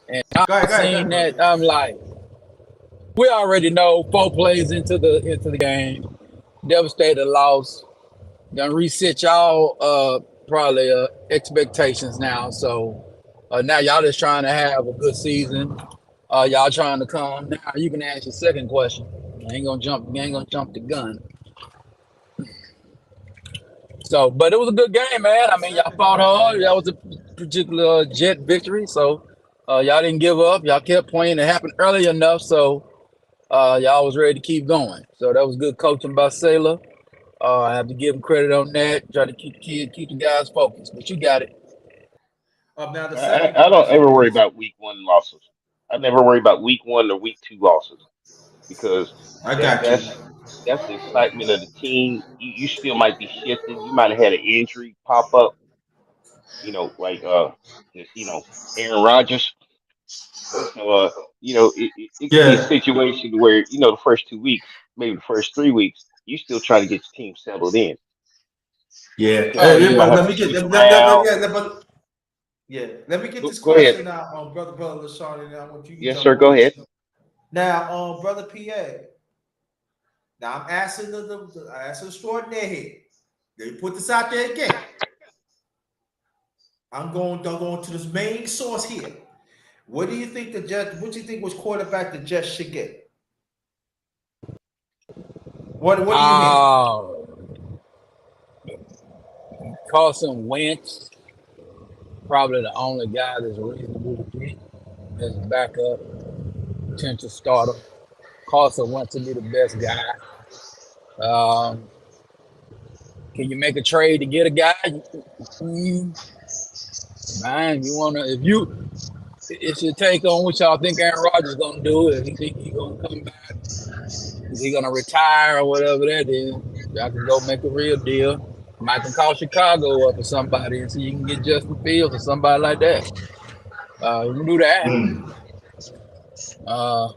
And I Go seen ahead, brother. that. I'm like, we already know 4 plays into the game, devastated loss. Gonna reset y'all probably expectations now. So now y'all just trying to have a good season. Y'all trying to come. Now you can ask your second question. I ain't gonna jump. You ain't gonna jump the gun. So, but it was a good game, man. I Yes, mean, sir. y'all fought hard. That was a particular Jet victory. So y'all didn't give up. Y'all kept playing. It happened early enough, so y'all was ready to keep going. So that was good coaching by Sailor. I have to give him credit on that. Try to keep the guys focused. But you got it. Now the I, second I don't ever question worry is, about week one losses. I never worry about week one or week two losses because I that got you. that's the excitement of the team. You still might be shifting. You might have had an injury pop up. Like Aaron Rodgers. So it could be a Yeah, situation where the first 2 weeks, maybe the first 3 weeks, you still try to get your team settled in yeah. because you might But have let to me get switch around. let me get Go, this go ahead. question now, brother Lashawn, and I want you to Yes, jump sir. Go on ahead. this. Now, brother PA. Now I'm asking I asked the extraordinaire here. They put this out there again. I'm going to this main source here. What do you think the Jets? What do you think was quarterback the Jets should get? What do you hear? Uh, Carson Wentz, probably the only guy that's reasonable to get as a backup, potential starter. Carson Wentz to be the best guy. Um, can you make a trade to get a guy? Mm, man, you wanna if you it's your take on what y'all think Aaron Rodgers is gonna do. If you think he's gonna come back, is he gonna retire or whatever that is? Y'all can go make a real deal. Might can call Chicago up or somebody and see you can get Justin Fields or somebody like that. You can do that.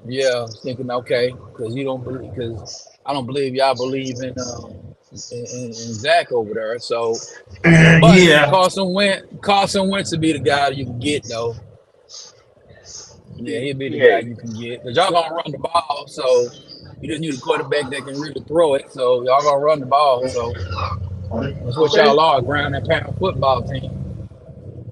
Yeah, I was thinking okay, because you don't believe because I don't believe y'all believe in Zach over there. So, but Yeah. Carson Wentz to be the guy you can get though. Yeah, he'll be the guy PA. you can get because y'all gonna run the ball. So you just need a quarterback that can really throw it. So y'all gonna run the ball. So that's what y'all are, ground and pound football team.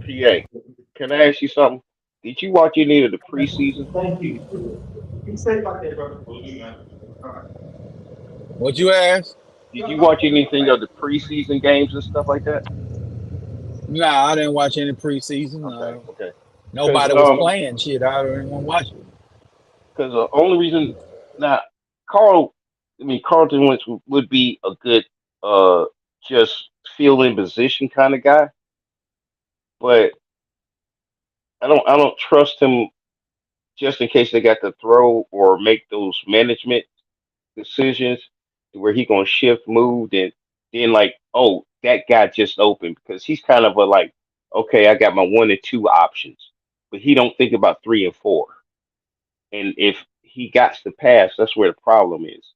PA. Can I ask you something? Did you watch any of the preseason? Thank you. Be safe out there, brother. Will do, man. All right. What you ask? Did you watch anything of the preseason games and stuff like that? Nah, I didn't watch any preseason. Okay, okay. Because Nobody was playing shit. I didn't want to watch it. the only reason now Carl, I mean Carlton Wentz would be a good just field in position kind of guy, but I don't trust him just in case they got to throw or make those management decisions to where he gonna shift, move, then like, oh, that guy just opened because he's kind of a like, okay, I got my one and two options, but he don't think about three and four. And if he got to pass, that's where the problem is.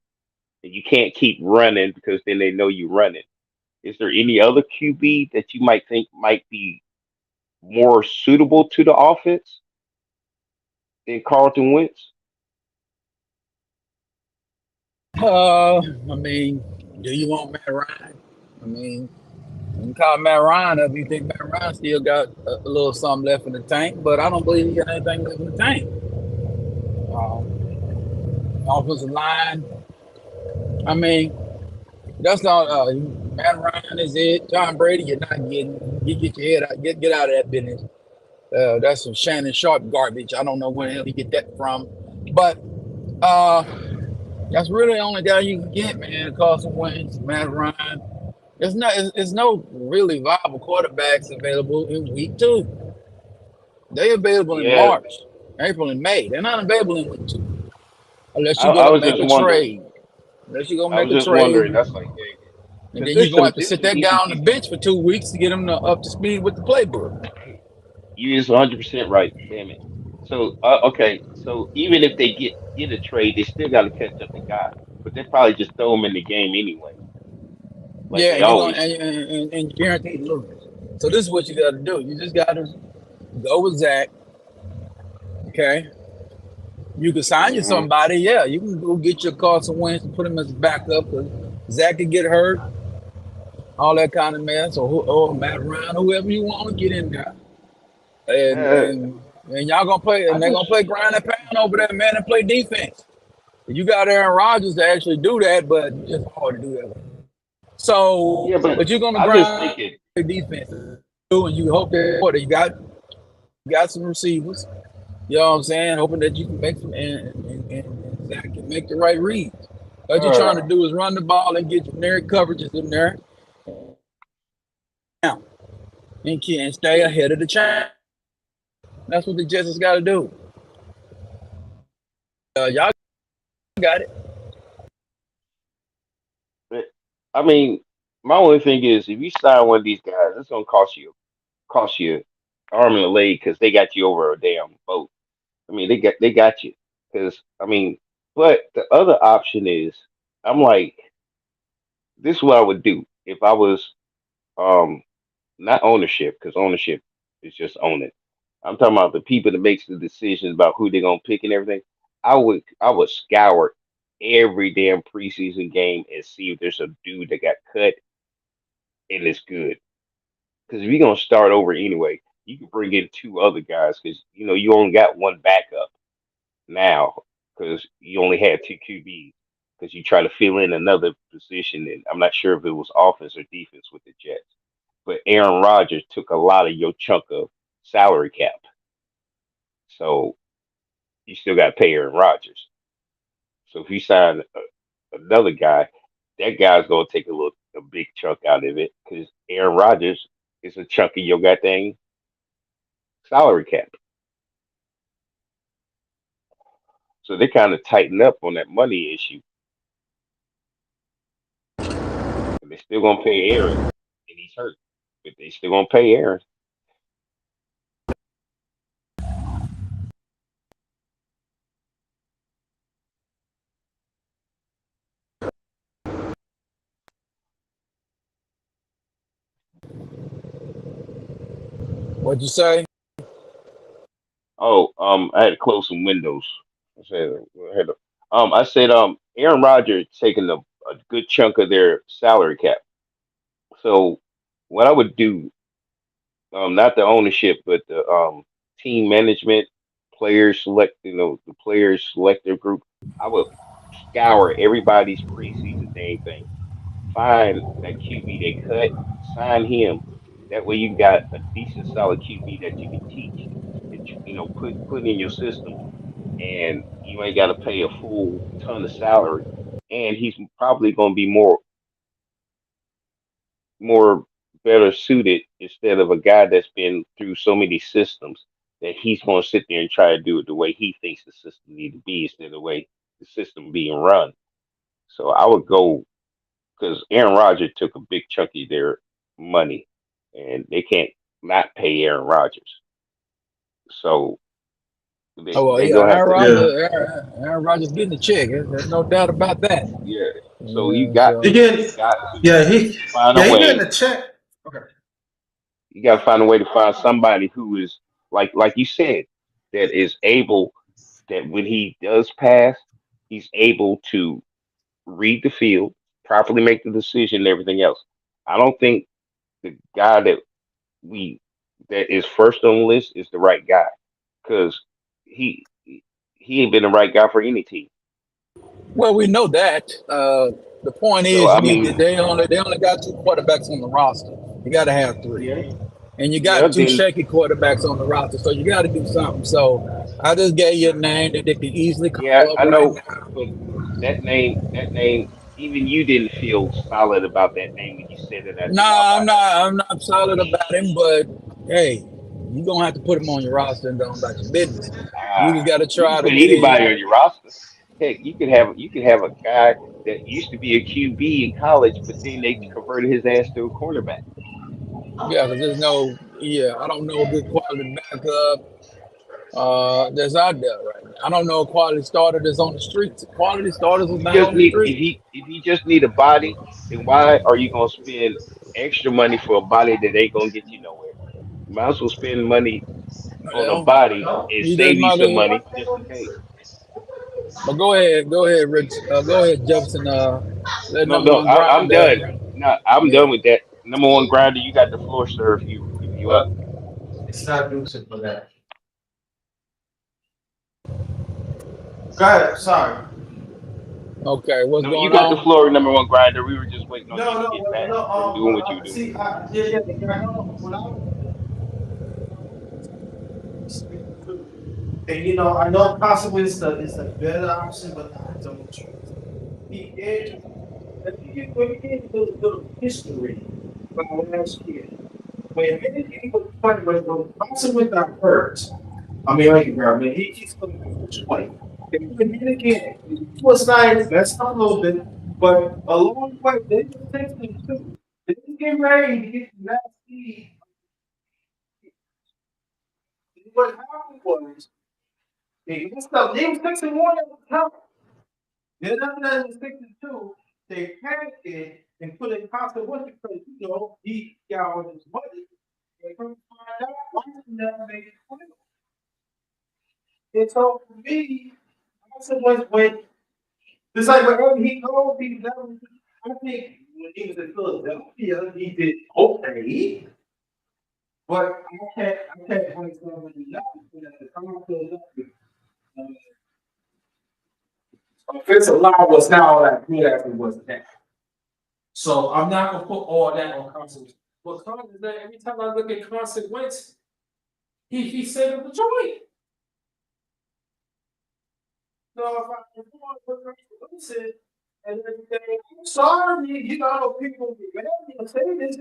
And you can't keep running because then they know you running. Is there any other QB that you might think might be more suitable to the offense than Carlton Wentz? I mean, do you want Matt Ryan? I mean, you can call Matt Ryan up. You think Matt Ryan still got a little something left in the tank, but I don't believe he got anything left in the tank. Offensive line. I mean, that's not Matt Ryan is it. John Brady, you're not getting. You get your head out. Get out of that business. That's some Shannon Sharp garbage. I don't know where the hell he get that from, but uh, that's really the only guy you can get, man. Carson Wentz, Matt Ryan. There's no really viable quarterbacks available in week 2. They're available in Yeah, March, April, and May. They're not available in week 2 unless I, you're I gonna was make just a wondering. trade. Unless you're gonna I make was a just trade, wondering. That's like, hey, and because then you're gonna have to this sit some that guy easy on the pieces. bench for 2 weeks to get him up to speed with the playbook. You is 100% right. Damn it. Okay, so even if they get a trade, they still got to catch up to God. But they probably just throw him in the game anyway, like Yeah, they and you're gonna always do. and you're guaranteed to lose. So this is what you got to do. You just got to go with Zach. Okay, you can sign you Hmm. somebody. Yeah, you can go get your Carson Wentz and put him as a backup. Cause Zach could get hurt, all that kind of mess, or Matt Ryan, whoever you want to get in there, and Uh, and and y'all gonna play, I and they're just gonna play grind and pound over there, man, and play defense. You got Aaron Rodgers to actually do that, but it's hard to do that. So, yeah, but but you're gonna I'm just grind thinking. defense, and you hope that you got some receivers. You know what I'm saying? Hoping that you can make some and Zach can make the right reads. What you're trying to Uh, do is run the ball and get generic coverages in there now and stay ahead of the chain. That's what the Jets has got to do. Y'all got it. but, I mean, my only thing is if you sign one of these guys, it's gonna cost you arm and a leg because they got you over a damn boat. I mean, they got you because I mean, but the other option is I'm like, this is what I would do if I was um not ownership because ownership is just owning. I'm talking about the people that makes the decisions about who they're gonna pick and everything. I would scour every damn preseason game and see if there's a dude that got cut and it's good. Because if you're gonna start over anyway, you can bring in two other guys because you only got one backup now because you only had two QBs because you try to fill in another position and I'm not sure if it was offense or defense with the Jets. But Aaron Rodgers took a lot of your chunk of salary cap. So you still got to pay Aaron Rodgers. So if you sign another guy, that guy's gonna take a big chunk out of it because Aaron Rodgers is a chunk of your goddamn salary cap. So they kind of tighten up on that money issue, and they still gonna pay Aaron, and he's hurt, but they still gonna pay Aaron. What'd you say? Oh, I had to close some windows. I said, Aaron Rodgers taking a good chunk of their salary cap. So what I would do, not the ownership, but the team management, players select, the players selector group. I would scour everybody's preseason thing, find that QB they cut, sign him. That way you got a decent solid QB that you can teach and put in your system, and you ain't got to pay a full ton of salary. And he's probably going to be more better suited instead of a guy that's been through so many systems that he's going to sit there and try to do it the way he thinks the system need to be instead of the way the system being run. So I would go because Aaron Rodgers took a big chunk of their money, and they can't not pay Aaron Rodgers. So they Oh well, they yeah, gonna have Aaron to, Rodgers, Yeah. Aaron Rodgers getting the check. There's no doubt about that. yeah. So you Yeah, got He so to get got to yeah, he find a yeah, he getting way. a check. Okay. You got to find a way to find somebody who is like you said, that is able, that when he does pass, he's able to read the field, properly make the decision, and everything else. I don't think the guy we that is first on the list is the right guy because he ain't been the right guy for any team. well, we know that. The point So is, I you need to, mean, they only got two quarterbacks on the roster. You got to have three, yeah, and you yeah. got two Then shaky quarterbacks on the roster. So you got to do something. So I just gave you a name that they can easily yeah, call up I right know, now. but that name, even you didn't feel solid about that name when you said it out your mouth. Nah, I I'm know. not. I'm not solid about him, but hey, you gonna have to put him on your roster and go about your business. You just got to You can try to put get anybody in. on your roster. Heck, you could have a guy that used to be a QB in college, but then they converted his ass to a cornerback. Yeah, because there's no. Yeah, I don't know a good quality backup. that's out there right now. I don't know a quality starter that's on the streets. Quality starters is If you not just on the need street. if you just need a body, then why are you gonna spend extra money for a body that ain't gonna get you nowhere? You might as well spend money on a Well, body and he just save you might some as. money just in case. But go ahead, Rich. Go ahead, Jefferson. Let No, number no, one I'm grinder. done. No, I'm Yeah. done with that. Number one grinder, you got the floor, sir. If you up. But it's not music for that. Go ahead. Sorry. Okay, what's No, you going got the on? floor, number one grinder. We were just waiting on you No, to no, get back no. from doing what you do. See, yeah. I know. When I was and I know possibly it's the better option, but I don't trust. He did. Let me give you a little history about last year. When he was playing when possibly got hurt. I mean, like, bro, I mean, he's going to 20. And then again, he was nice, messed up a little bit, but along the way, they just takes him too. They just get ready to get the last seed. What happened was, they messed up. They was fixing one at a time. Then after that, it was fixing two. They panicked it and put in constant work because, he got all this money. And come to find out, Washington never made it clear. And so for me, I said when it's like wherever he goes, he never. I think when he was in Philadelphia, he did okay, but I can't bring somebody else at the time of Philadelphia. Offensive line was not all that good as it was then. So I'm not gonna put all that on Carson. But Carson, every time I look at Carson Wentz, he saved the joint. So if I put Carson and everything, I'm sorry, people be mad and say this.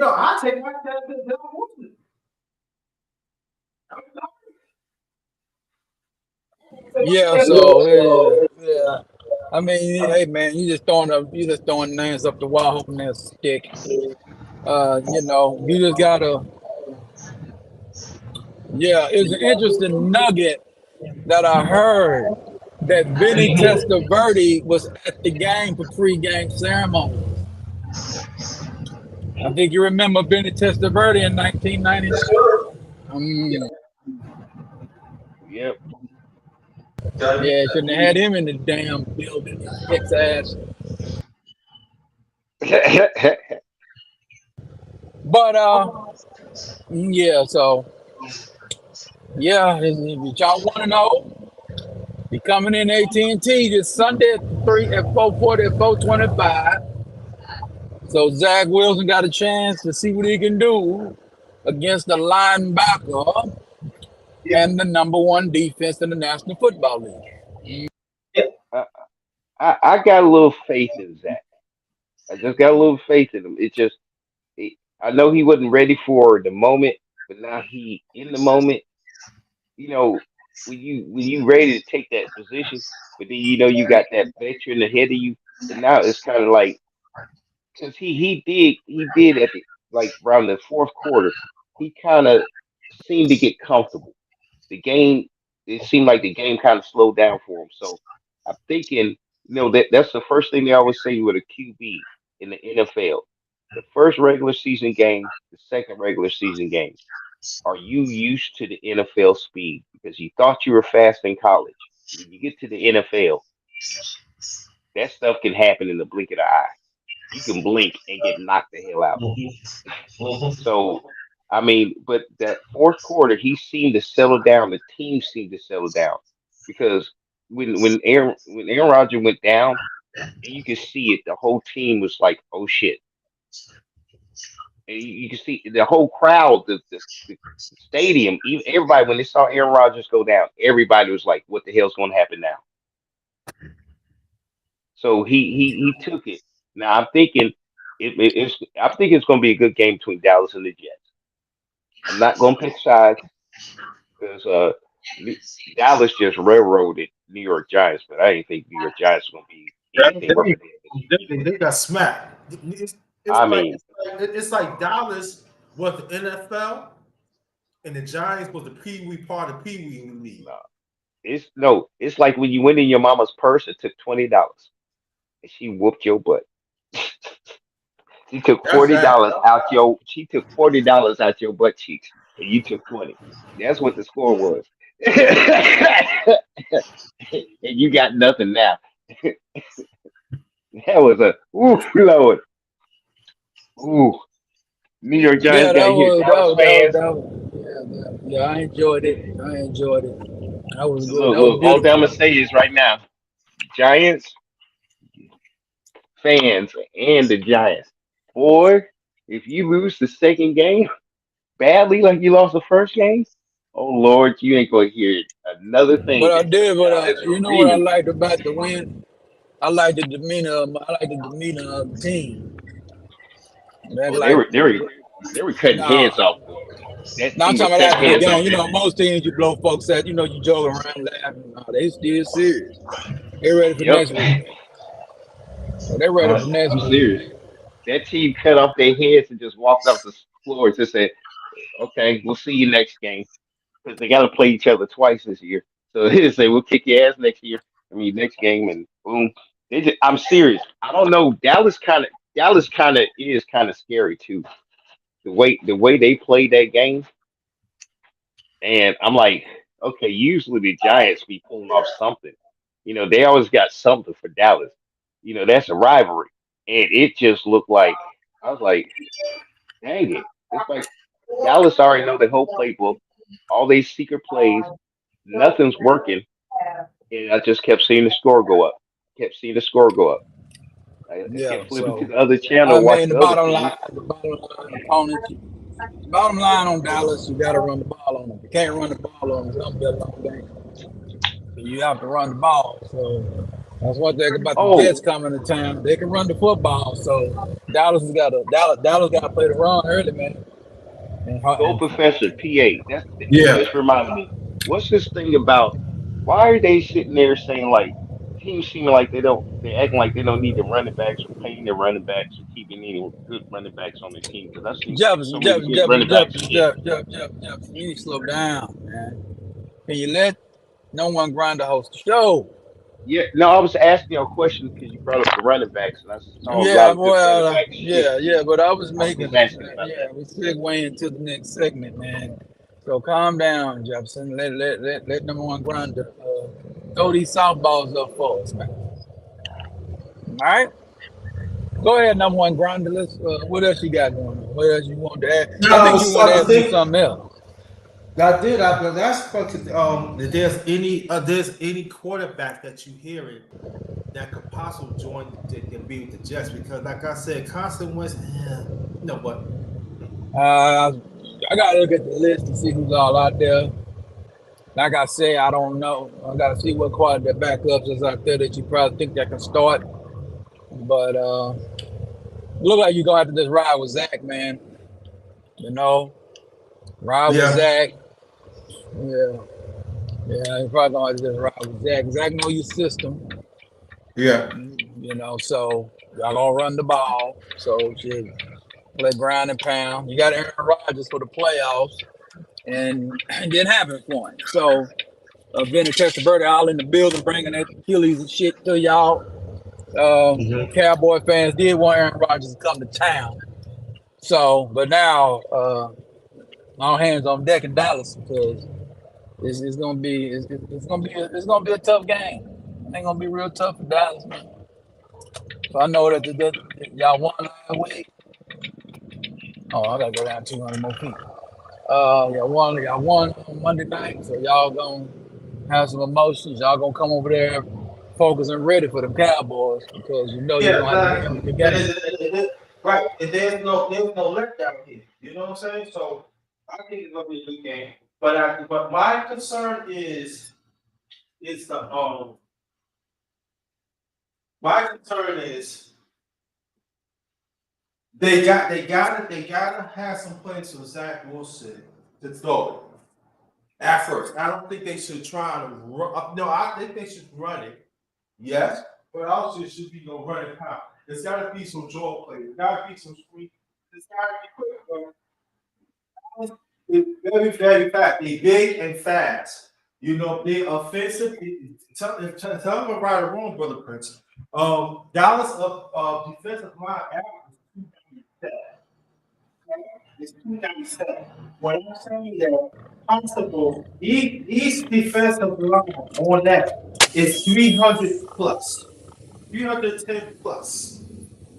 I take my time to the Wilson. I'm Yeah. So yeah. I mean, hey man, you just throwing names up the wall, hoping they stick. You just gotta. Yeah, it's an interesting nugget that I heard that Benny Testaverde was at the game for pregame ceremony. I think you remember Benny Testaverde in 1990. Um, Yep. yeah, shouldn't have had him in the damn building. His ex ass. But yeah. So yeah, if y'all want to know, he coming in AT&T this Sunday at 4:40 at 4:25. So Zach Wilson got a chance to see what he can do against the linebacker and the number one defense in the National Football League. I, I got a little faith in Zach. I just got a little faith in him. It, I know he wasn't ready for the moment, but now he in the moment. You know, when you ready to take that position, but then you got that veteran ahead of you, and now it's kind of like because he did at the like around the fourth quarter, he kind of seemed to get comfortable. The game, it seemed like the game kind of slowed down for him. So I'm thinking, that's the first thing they always say with a QB in the NFL. The first regular season game, the second regular season game. Are you used to the NFL speed? Because you thought you were fast in college. When you get to the NFL, that stuff can happen in the blink of the eye. You can blink and get knocked the hell out. So, I mean, but that fourth quarter, he seemed to settle down. The team seemed to settle down because when Aaron Rodgers went down, and you could see it, the whole team was like, "Oh shit!" And you can see the whole crowd, the stadium, even everybody when they saw Aaron Rodgers go down, everybody was like, "What the hell's going to happen now?" So he took it. Now I'm thinking it's going to be a good game between Dallas and the Jets. I'm not going to pick sides because New- Dallas just railroaded New York Giants, but I didn't think New York Giants were going to be anything sorry. compared to the Chiefs. They got smacked. It's I like mean, it's like Dallas with the NFL. And the Giants was the Pee Wee part of Pee Wee League. No, it's no. It's like when you went in your mama's purse and took $20 and she whooped your butt. She took That's forty that. dollars out your. She took $40 out your butt cheeks, and you took 20. That's what the score was. And you got nothing now. That was a ooh Lord. Ooh, New York Yeah, Giants got that here. was that Dallas was that was fans, that was yeah, I enjoyed it. I enjoyed it. That was good. look, That was look. All I'm gonna beautiful. say is right now, Giants fans and the Giants. Boy, if you lose the second game badly, like you lost the first game, oh Lord, you ain't gonna hear another thing But I that touch did. But down this you know what I arena. liked about the win? I like the demeanor. I like the demeanor of the team. That Oh, like they were cutting heads nah. off, boy. That Now I'm team was talking about cutting after the heads off game. You that know, day. most teams you blow folks at. You know, you joke around laughing. Nah, they still serious. They ready for Yep, next week. So they ready for next I'm week. serious. That team cut off their heads and just walked off the floor and just said, "Okay, we'll see you next game." Because they got to play each other twice this year. So they just say, "We'll kick your ass next year." I mean, next game, and boom. I'm serious. I don't know. Dallas kind of is kind of scary too. The way they played that game, and I'm like, okay. Usually the Giants be pulling off something. They always got something for Dallas. That's a rivalry, and it just looked like I was like, dang it. It's like Dallas already know the whole playbook, all these secret plays, nothing's working, and I just kept seeing the score go up. Kept seeing the score go up. I Yeah. kept flipping to So the other I channel, watch mean, the other team. the bottom line opponents. Bottom line on Dallas, you got to run the ball on them. If you can't run the ball on them, it's gonna be a long game. So you have to run the ball. So that's one thing about the Jets Oh, coming to town. They can run the football. So Dallas got to play the run early, man. go And Professor PA. You Yeah. just reminded me. What's this thing about? Why are they sitting there saying like teams seeming like they're acting like they don't need the running backs or paying their running backs or keeping any good running backs on their team? Because I've seen so Jefferson, many Jefferson, good Jefferson, running backs Jefferson, again. Jefferson, Jefferson, Jefferson. You need to slow down, man. Can you let no one grind the host the show? Yeah, no, I was asking you a question because you brought up the running backs, and I saw a lot Yeah, of good running well, backs here. yeah. But I was I was making just a asking about yeah. that. We segue into the next segment, man. So calm down, Jefferson. Let number one grinder throw these softballs up for us, man. All right, go ahead, number one grinder. Let's. What else you got going on? What else you want to add? No, I I think you was want to I ask me think something else. I did. I that's fucking if there's any quarterback that you hearing that could possibly join and be with the Jets because like I said, Carson Wentz, you know what? Uh, I gotta look at the list to see who's all out there. Like I say, I don't know. I gotta see what quality backups is out there that you probably think that can start. But look like you're gonna have to just ride with Zach, man. You know, ride with Yeah, Zach. Yeah, yeah. You probably gonna have to just ride with Zach. Zach know your system. yeah, You know, so y'all gonna run the ball. So shit, play ground and pound. You got Aaron Rodgers for the playoffs, and it didn't happen for him. So Vinny Testaverde all in the building, bringing that Achilles and shit to y'all. Cowboy fans did want Aaron Rodgers to come to town. So, but now all hands on deck in Dallas because it's gonna be it's gonna be a tough game. It ain't gonna be real tough for Dallas, man. So I know that y'all won last week. Oh, I gotta go down 200 more feet. Y'all won on Monday night, so y'all gonna have some emotions. Y'all gonna come over there focused and ready for the Cowboys because you know you're yeah. gonna have to get into the And game. right, and there's no letdown here. You know what I'm saying? So I think it's gonna be a good game. But my concern is the my concern is they gotta have some plays for Zach Wilson to throw it at first. I don't think they should try to run. No, I think they should run it. Yes, but also it should be no running power. There's gotta be some jaw play. There's gotta be some screen. There's gotta be quick. Very, very fast. They big and fast. You know, they offensive. Tell them right or wrong, brother Prince. Dallas of defensive line average is 297. When I'm saying that possible, each defensive line on that is 300 plus, 310 plus,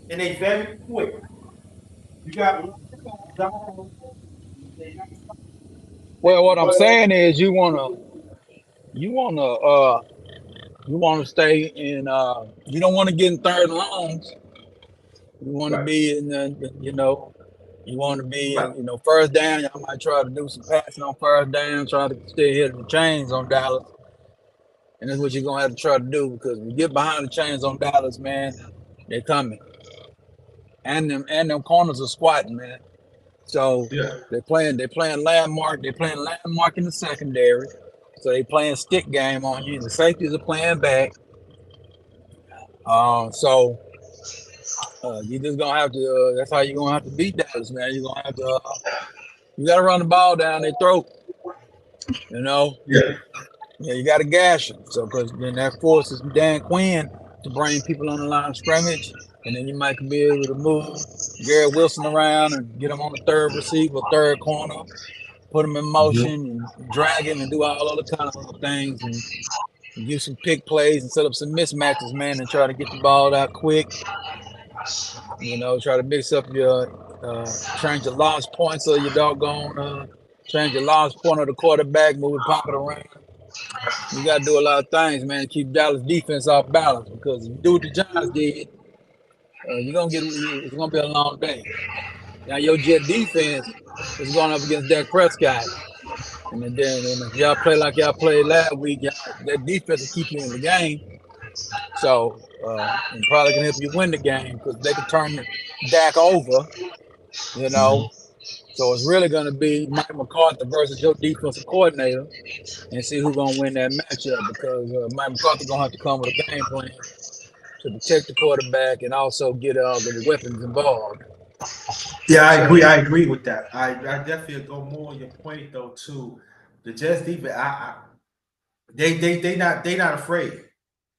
and they very quick. You got Well, what I'm saying is you wanna you wanna stay in you don't want to get in third and longs. You want to right, be in you want to be right. in, first down. Y'all might try to do some passing on first down, try to stay ahead of the chains on Dallas. And that's what you're gonna have to try to do because when you get behind the chains on Dallas, man, they're coming. And them corners are squatting, man. So Yeah. they're playing landmark in the secondary. So they playing stick game on you. The safeties are playing back. So you just gonna have to. That's how you're gonna have to beat Dallas, man. You're gonna have to. You gotta run the ball down their throat. You know. Yeah. Yeah, you gotta gash them. So because then that forces Dan Quinn to bring people on the line of scrimmage, and then you might be able to move Garrett Wilson around and get him on the third receiver, third corner, put him in motion and drag him and do all other kind of other things and give some pick plays and set up some mismatches, man, and try to get the ball out quick. Try to mix up change your launch points of your doggone, change your launch point of the quarterback, move the pocket around. You got to do a lot of things, man, to keep Dallas defense off balance because if you do what the Giants did, it's gonna be a long day. Now your Jet defense is going up against Dak Prescott. And then if y'all play like y'all played last week, that defense will keep you in the game. So, and probably can help you win the game because they can turn Dak over, you know. So it's really going to be Mike McCarthy versus your defensive coordinator and see who's going to win that matchup because Mike McCarthy's going to have to come with a game plan to protect the quarterback and also get the weapons involved. Yeah, I So, agree. I agree with that. I definitely go more on your point though too. The Jets defense, they not afraid.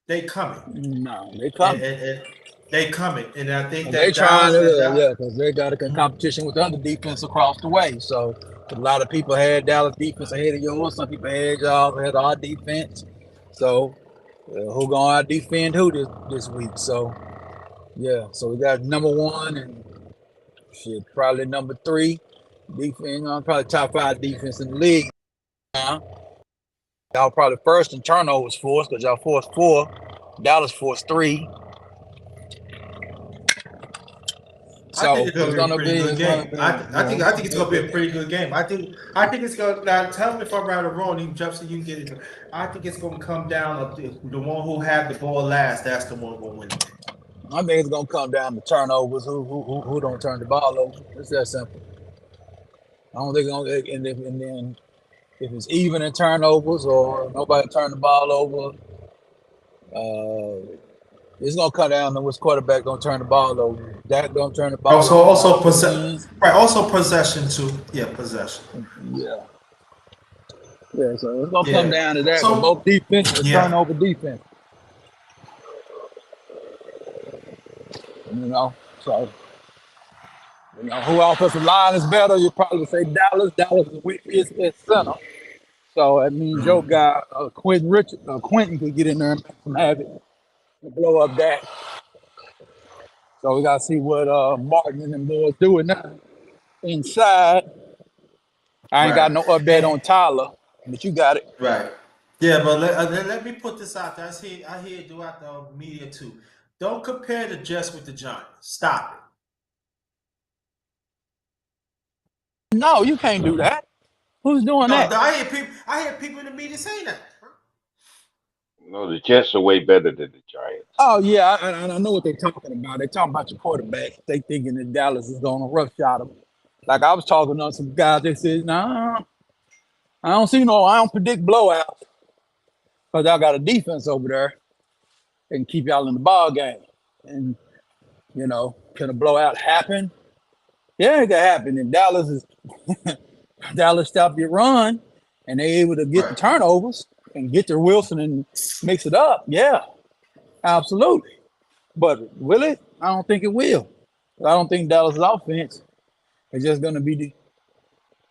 They coming no, they and, come. and they coming, and I think They that trying Dallas that to, Dallas, yeah, because they got a competition with other defense across the way. So a lot of people had Dallas defense ahead of yours. Some people had y'all ahead of our defense. So who gonna out defend who this week? So yeah, so we got number one and shit, probably number three defense. Probably top five defense in the league now. Y'all probably first in turnovers for us because y'all forced four. Dallas forced three. I think So it's gonna it's be a gonna pretty be, good it's gonna game. be, I think it's gonna be a pretty good game. I think it's gonna now tell me if I'm right or wrong. You Jefferson, you can get it. I think it's gonna come down to the one who had the ball last. That's the one gonna win the game. I think it's gonna come down to turnovers. Who don't turn the ball over? It's that simple. I don't think it's gonna, and then if it's even in turnovers or nobody turn the ball over, it's gonna come down to which quarterback gonna turn the ball over. Dak don't turn the ball Also, over, also Dallas will possession. win. Right. Also possession too. Yeah, possession. Yeah, yeah. So it's gonna come Yeah. down to that. But So both defenses yeah. turnover defense. You know, so who offensive line is better? You probably say Dallas. Dallas is weakest at center. So that means your guy Quentin could get in there and make some havoc and blow up that. So we gotta see what Martin and them boys doing now. Inside, I ain't got Right. no update And on Tyler, but you got it. right. Yeah, but let me put this out there. I hear it throughout the media too. Don't compare the Jets with the Giants. Stop No, you can't do that. Who's it. doing No, that? I hear people in the media saying that. No, the Jets are way better than the Giants. Oh yeah, I know what they're talking about. They're talking about your quarterback. They thinking that Dallas is gonna roughshod them. Like I was talking to some guys, they said, "Nah, I don't predict blowouts because y'all got a defense over there and keep y'all in the ball game." And can a blowout happen? Yeah, it can happen. And Dallas is Dallas stopped your run and they able to get the Right. turnovers and get to Wilson and mix it up, yeah, absolutely. But will it? I don't think it will. I don't think Dallas' offense is just going to be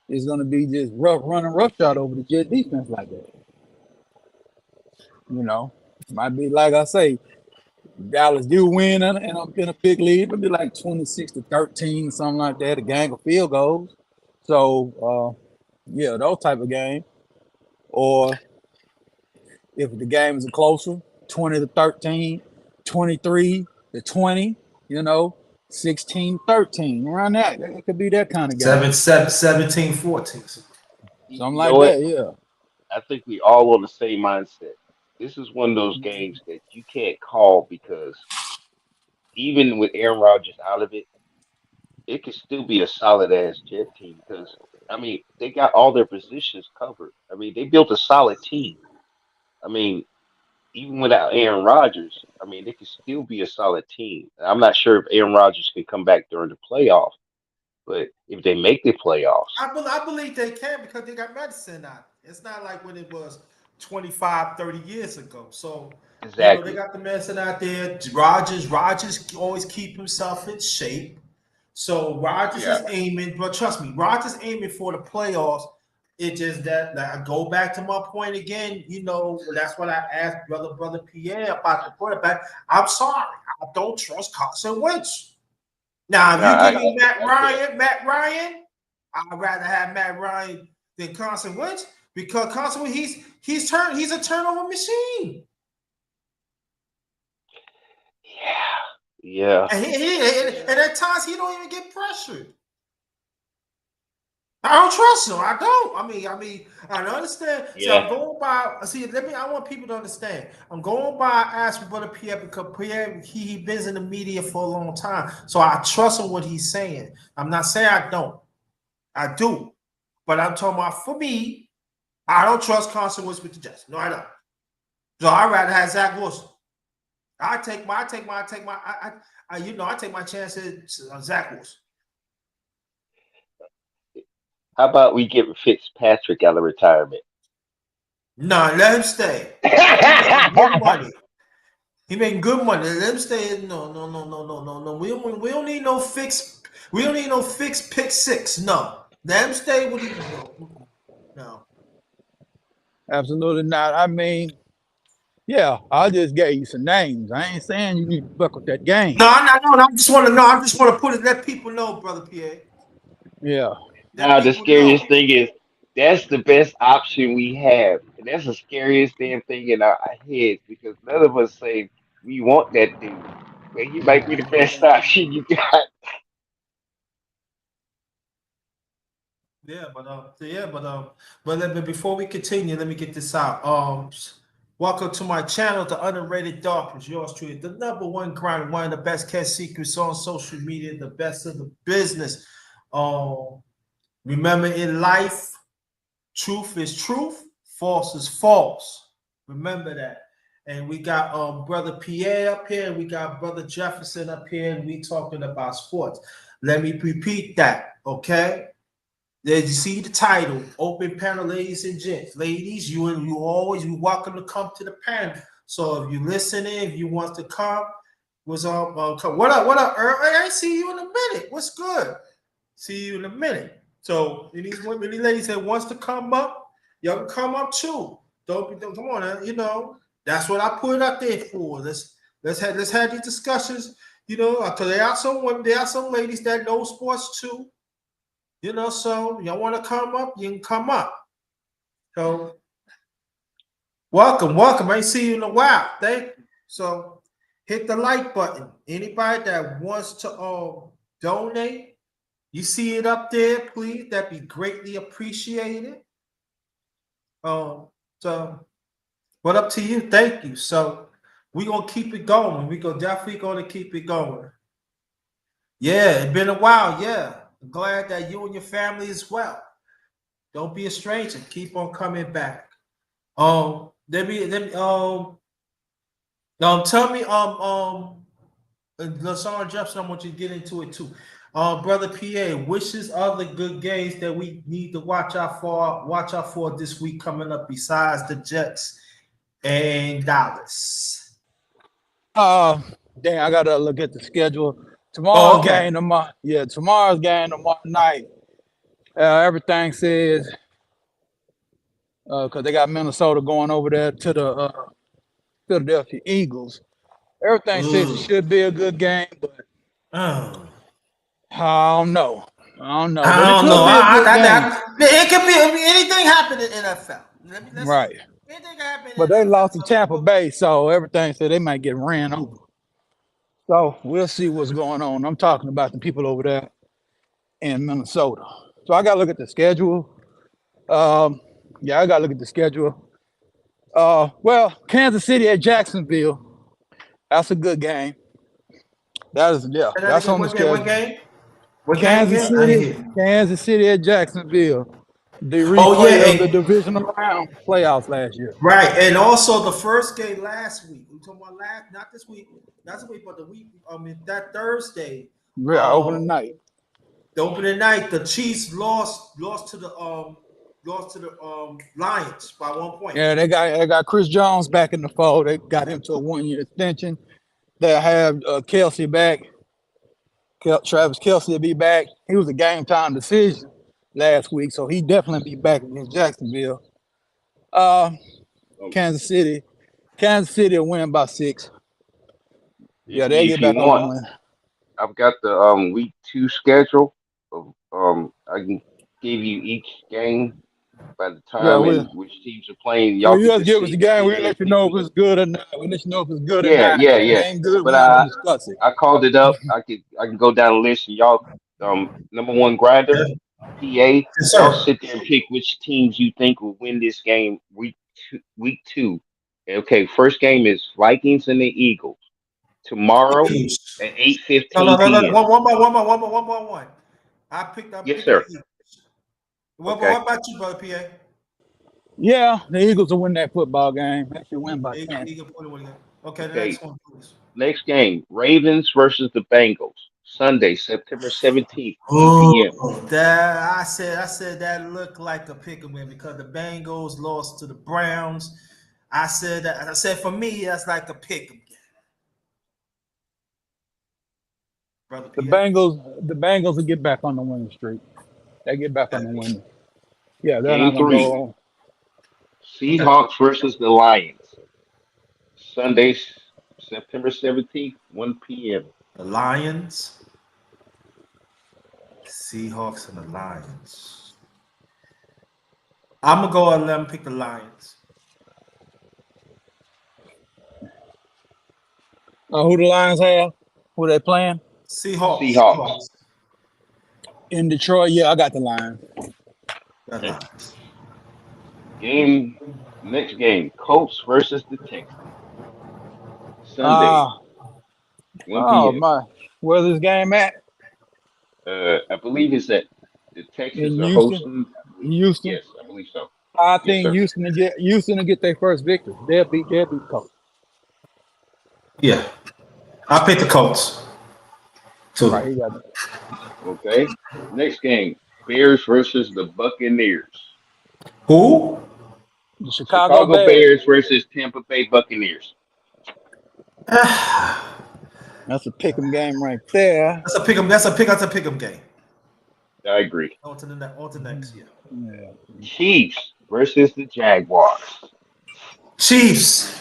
just rough running roughshod over the Jet defense like that. You know, might be like I say, Dallas do win in a big lead. It'll be like 26-13, something like that. A gang of field goals. So yeah, those type of game. Or if the game is closer, 20-13, 23-20, 16-13, around that. It could be that kind of game. 17-14. Something You know like what? that, yeah. I think we all on the same mindset. This is one of those games that you can't call because even with Aaron Rodgers out of it, it could still be a solid ass Jet team because I mean they got all their positions covered. I mean they built a solid team. I mean even without Aaron Rodgers, I mean they could still be a solid team. I'm not sure if Aaron Rodgers can come back during the playoffs, but if they make the playoffs, I believe they can because they got medicine out. It's not like when it was 25, 30 years ago. So, they exactly. got the medicine out there. Rogers always keep himself in shape. So Rogers Yeah. is aiming, but trust me, Rogers aiming for the playoffs. It just that like, I go back to my point again. That's what I asked brother Pierre about the quarterback. I'm sorry, I don't trust Carson Wentz. Now, if No, you I give me I can't. Matt Ryan, I'd rather have Matt Ryan than Carson Wentz because Carson Wentz he's a turnover machine, Yeah. Yeah. and Yeah. and at times he don't even get pressured. I don't trust him. I don't. I understand. See, I'm Yeah. going by. See, I want people to understand. I'm going by asking Brother Pierre because Pierre he been in the media for a long time, so I trust him what he's saying. I'm not saying I don't. I do. But I'm talking about for me, I don't trust Carson Wentz with the Jets. No, I don't. So I'd rather have Zach Wilson. I take my I take my chances on Zach Wilson. How about we get Fitzpatrick out of retirement? No, let him stay. He making good money. He making good money. Let him stay. No. We don't need no fix. We don't need no fix pick six. No. Let him stay with he no. Absolutely not. I mean, yeah, I just gave you some names. I ain't saying you need to fuck with that game. No, I'm not. No, I just want to know. I just want to put it. Let people know, brother Pierre. Yeah, Let Now the people scariest know. thing is that's the best option we have, and that's the scariest damn thing in our heads because none of us say we want that dude, but he might be the best option you got. But before we continue, let me get this out. Welcome to my channel, The Underrated Darkness. Yours truly, the number one grind, one of the best kept secrets on social media, the best of the business. Remember, in life, truth is truth, false is false. Remember that. And we got brother Pierre up here, and we got brother Jefferson up here, and we talking about sports. Let me repeat that, okay? There you see the title, open panel, ladies and gents. Ladies, you welcome to come to the panel. So if you listening, if you want to come, come. What up? What up, Earl? Hey, I see you in a minute. What's good? See you in a minute. So these women, these ladies that wants to come up, y'all can come up too. Don't come on, that's what I put it up there for. Let's have these discussions. Because there are some ladies that know sports too. So y'all want to come up, you can come up. So welcome. I ain't see you in a while. Thank you. So hit the like button. Anybody that wants to donate, you see it up there, please. That'd be greatly appreciated. So what up to you? Thank you. So we're gonna keep it going. Definitely gonna keep it going. Yeah, it's been a while. Yeah. I'm glad that you and your family as well. Don't be a stranger. Keep on coming back. Tell me, LaShawn Jefferson, I want you to get into it too. Brother PA, which is other good games that we need to watch out for? Watch out for this week coming up besides the Jets and Dallas. Damn, I gotta look at the schedule. Oh, Tomorrow's okay. game tomorrow. Yeah, tomorrow's game tomorrow night. Everything says because they got Minnesota going over there to the Philadelphia Eagles. Everything says it Ugh. should be a good game, but Oh. I don't know. I don't know, I but it don't could know. be a good game. It could be anything happen in NFL. Let's Right. anything can happen in But they NFL. lost to Tampa Bay, so everything said they might get ran over. So we'll see what's going on. I'm talking about the people over there in Minnesota. So I gotta look at the schedule. Yeah, I gotta look at the schedule. Well, Kansas City at Jacksonville. That's a good game. That is, yeah, And that that's again, on the what game? What schedule. game? What game Kansas again? I didn't City, hear. Kansas City at Jacksonville. The Oh yeah, replay of the and divisional round playoffs last year. right, and also the first game last week. We talking about not this week, not this week, but the week. I mean that Thursday. Yeah, Um, opening night. the opening night, the Chiefs lost to the Lions by 1 point. Yeah, they got Chris Jones back in the fold. They got him to a 1-year extension. They have Kelsey back. Travis Kelsey will be back. He was a game time decision last week, so he definitely be back against Jacksonville. Uh, Um, Kansas City will win by 6. Yeah, they'll get if you back on the want, win. I've got the week 2 schedule. Of, I can give you each game by the Yeah, time and which teams are playing. well, Y'all you can just just give us the sit game. sit We'll there and let you pick know if which. it's good or not. We'll let you know if it's good or Yeah, not. yeah, If it yeah. ain't good, But we ain't gonna discuss it. I called it up. I can go down the list and y'all number one grinder, PA. Yes, Y'all sir. sit there and pick which teams you think will win this game week 2. Okay, first game is Vikings and the Eagles tomorrow Eagles. at eight No, fifteen no, no, no. p.m. One by one. I'm Yes, picking the sir. Eagles. Okay. What about you, brother PA? Yeah, the Eagles will win that football game. They should win by 10. Eagle point one again. Okay, the Okay. next one, please. Next game, Ravens versus the Bengals. Sunday, September 17th, 1 p.m. Oh, that I said that looked like a pick 'em win because the Bengals lost to the Browns. I said for me that's like a pick 'em game, brother The PA. Bengals will get back on the winning streak. They get back on the winning. Yeah, they're not Game gonna 3, go on. Okay. Seahawks versus the Lions. Sunday, September 17th, 1 p.m. The Lions, Seahawks, and the Lions. I'm gonna go and let them pick the Lions. Who the Lions have? Who they playing? Seahawks. Seahawks. In Detroit, yeah, I got the Lions. The Okay. Lions. Next game, Colts versus the Texans. Sunday, Ah, 1 p.m. my, where's this game at? I believe it's that the Texans In are Houston. hosting. Houston. Yes, I believe so. I Yes, think sir. Houston to get their first victory. They'll beat Colts. Yeah, I picked the Colts Right, too. he got it. Okay. Next game, Bears versus the Buccaneers. Who? The Chicago Chicago Bears. Bears versus Tampa Bay Buccaneers. That's That's a pick 'em game right there. a pick 'em. That's a pick 'em game. I agree. On to next year. Yeah, Chiefs versus the Jaguars. Chiefs.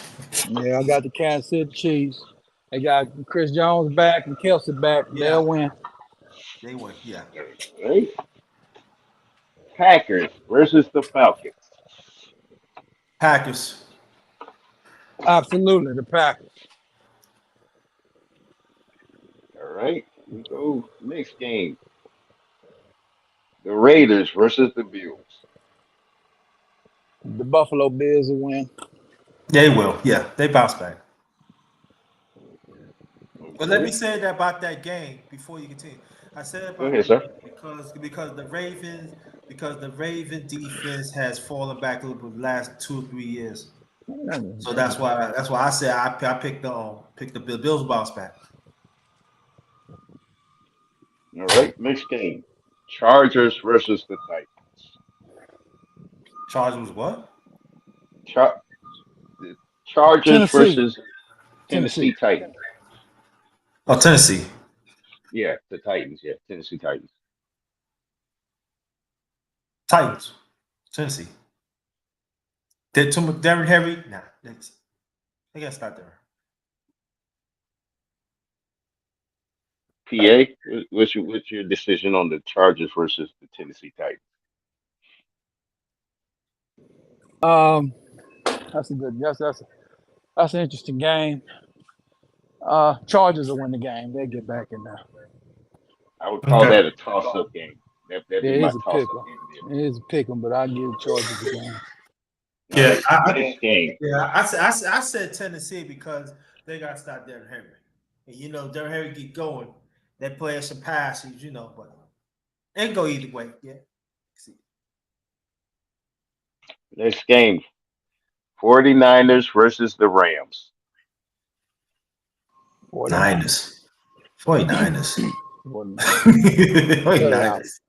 yeah, I got the Kansas City Chiefs. They got Chris Jones back and Kelsey back. Yeah, They'll win. they won. Yeah. Right. Packers versus the Falcons. Packers. Absolutely, the Packers. All right. We go next game. The Raiders versus the Bills. The Buffalo Bills will win. They will. Yeah, they bounce back. But let me Okay. say that about that game before you continue. I said Go about ahead, that sir. game because the Raven defense has fallen back a little bit the last 2 or 3 years. So that's why I said I picked the Bills bounce back. All right, next game. Chargers versus the Titans. Chargers what? Char- the Chargers Tennessee. versus Tennessee. Tennessee Titans. Oh, Tennessee. Yeah, the Titans. Yeah, Tennessee Titans. Titans. Tennessee. Did too much Derrick Henry? Nah, they gotta start there. PA, what's your decision on the Chargers versus the Tennessee Titans? Um, that's a good. That's an interesting game. Chargers will win the game. They get back in there. I would call Okay. that a toss-up game. That'd Yeah, be it my is a pick toss-up 'em. game there. It is a pick 'em, but I give Chargers the game. All Yeah, right, next game. I said Tennessee because they got to start Derrick Henry. And you know, Derrick Henry get going. They play some passes, you know, but it can go either way. Yeah. See. Next game. 49ers versus the Rams. 49. Niners. 49ers. 49. Cut it out. 49ers.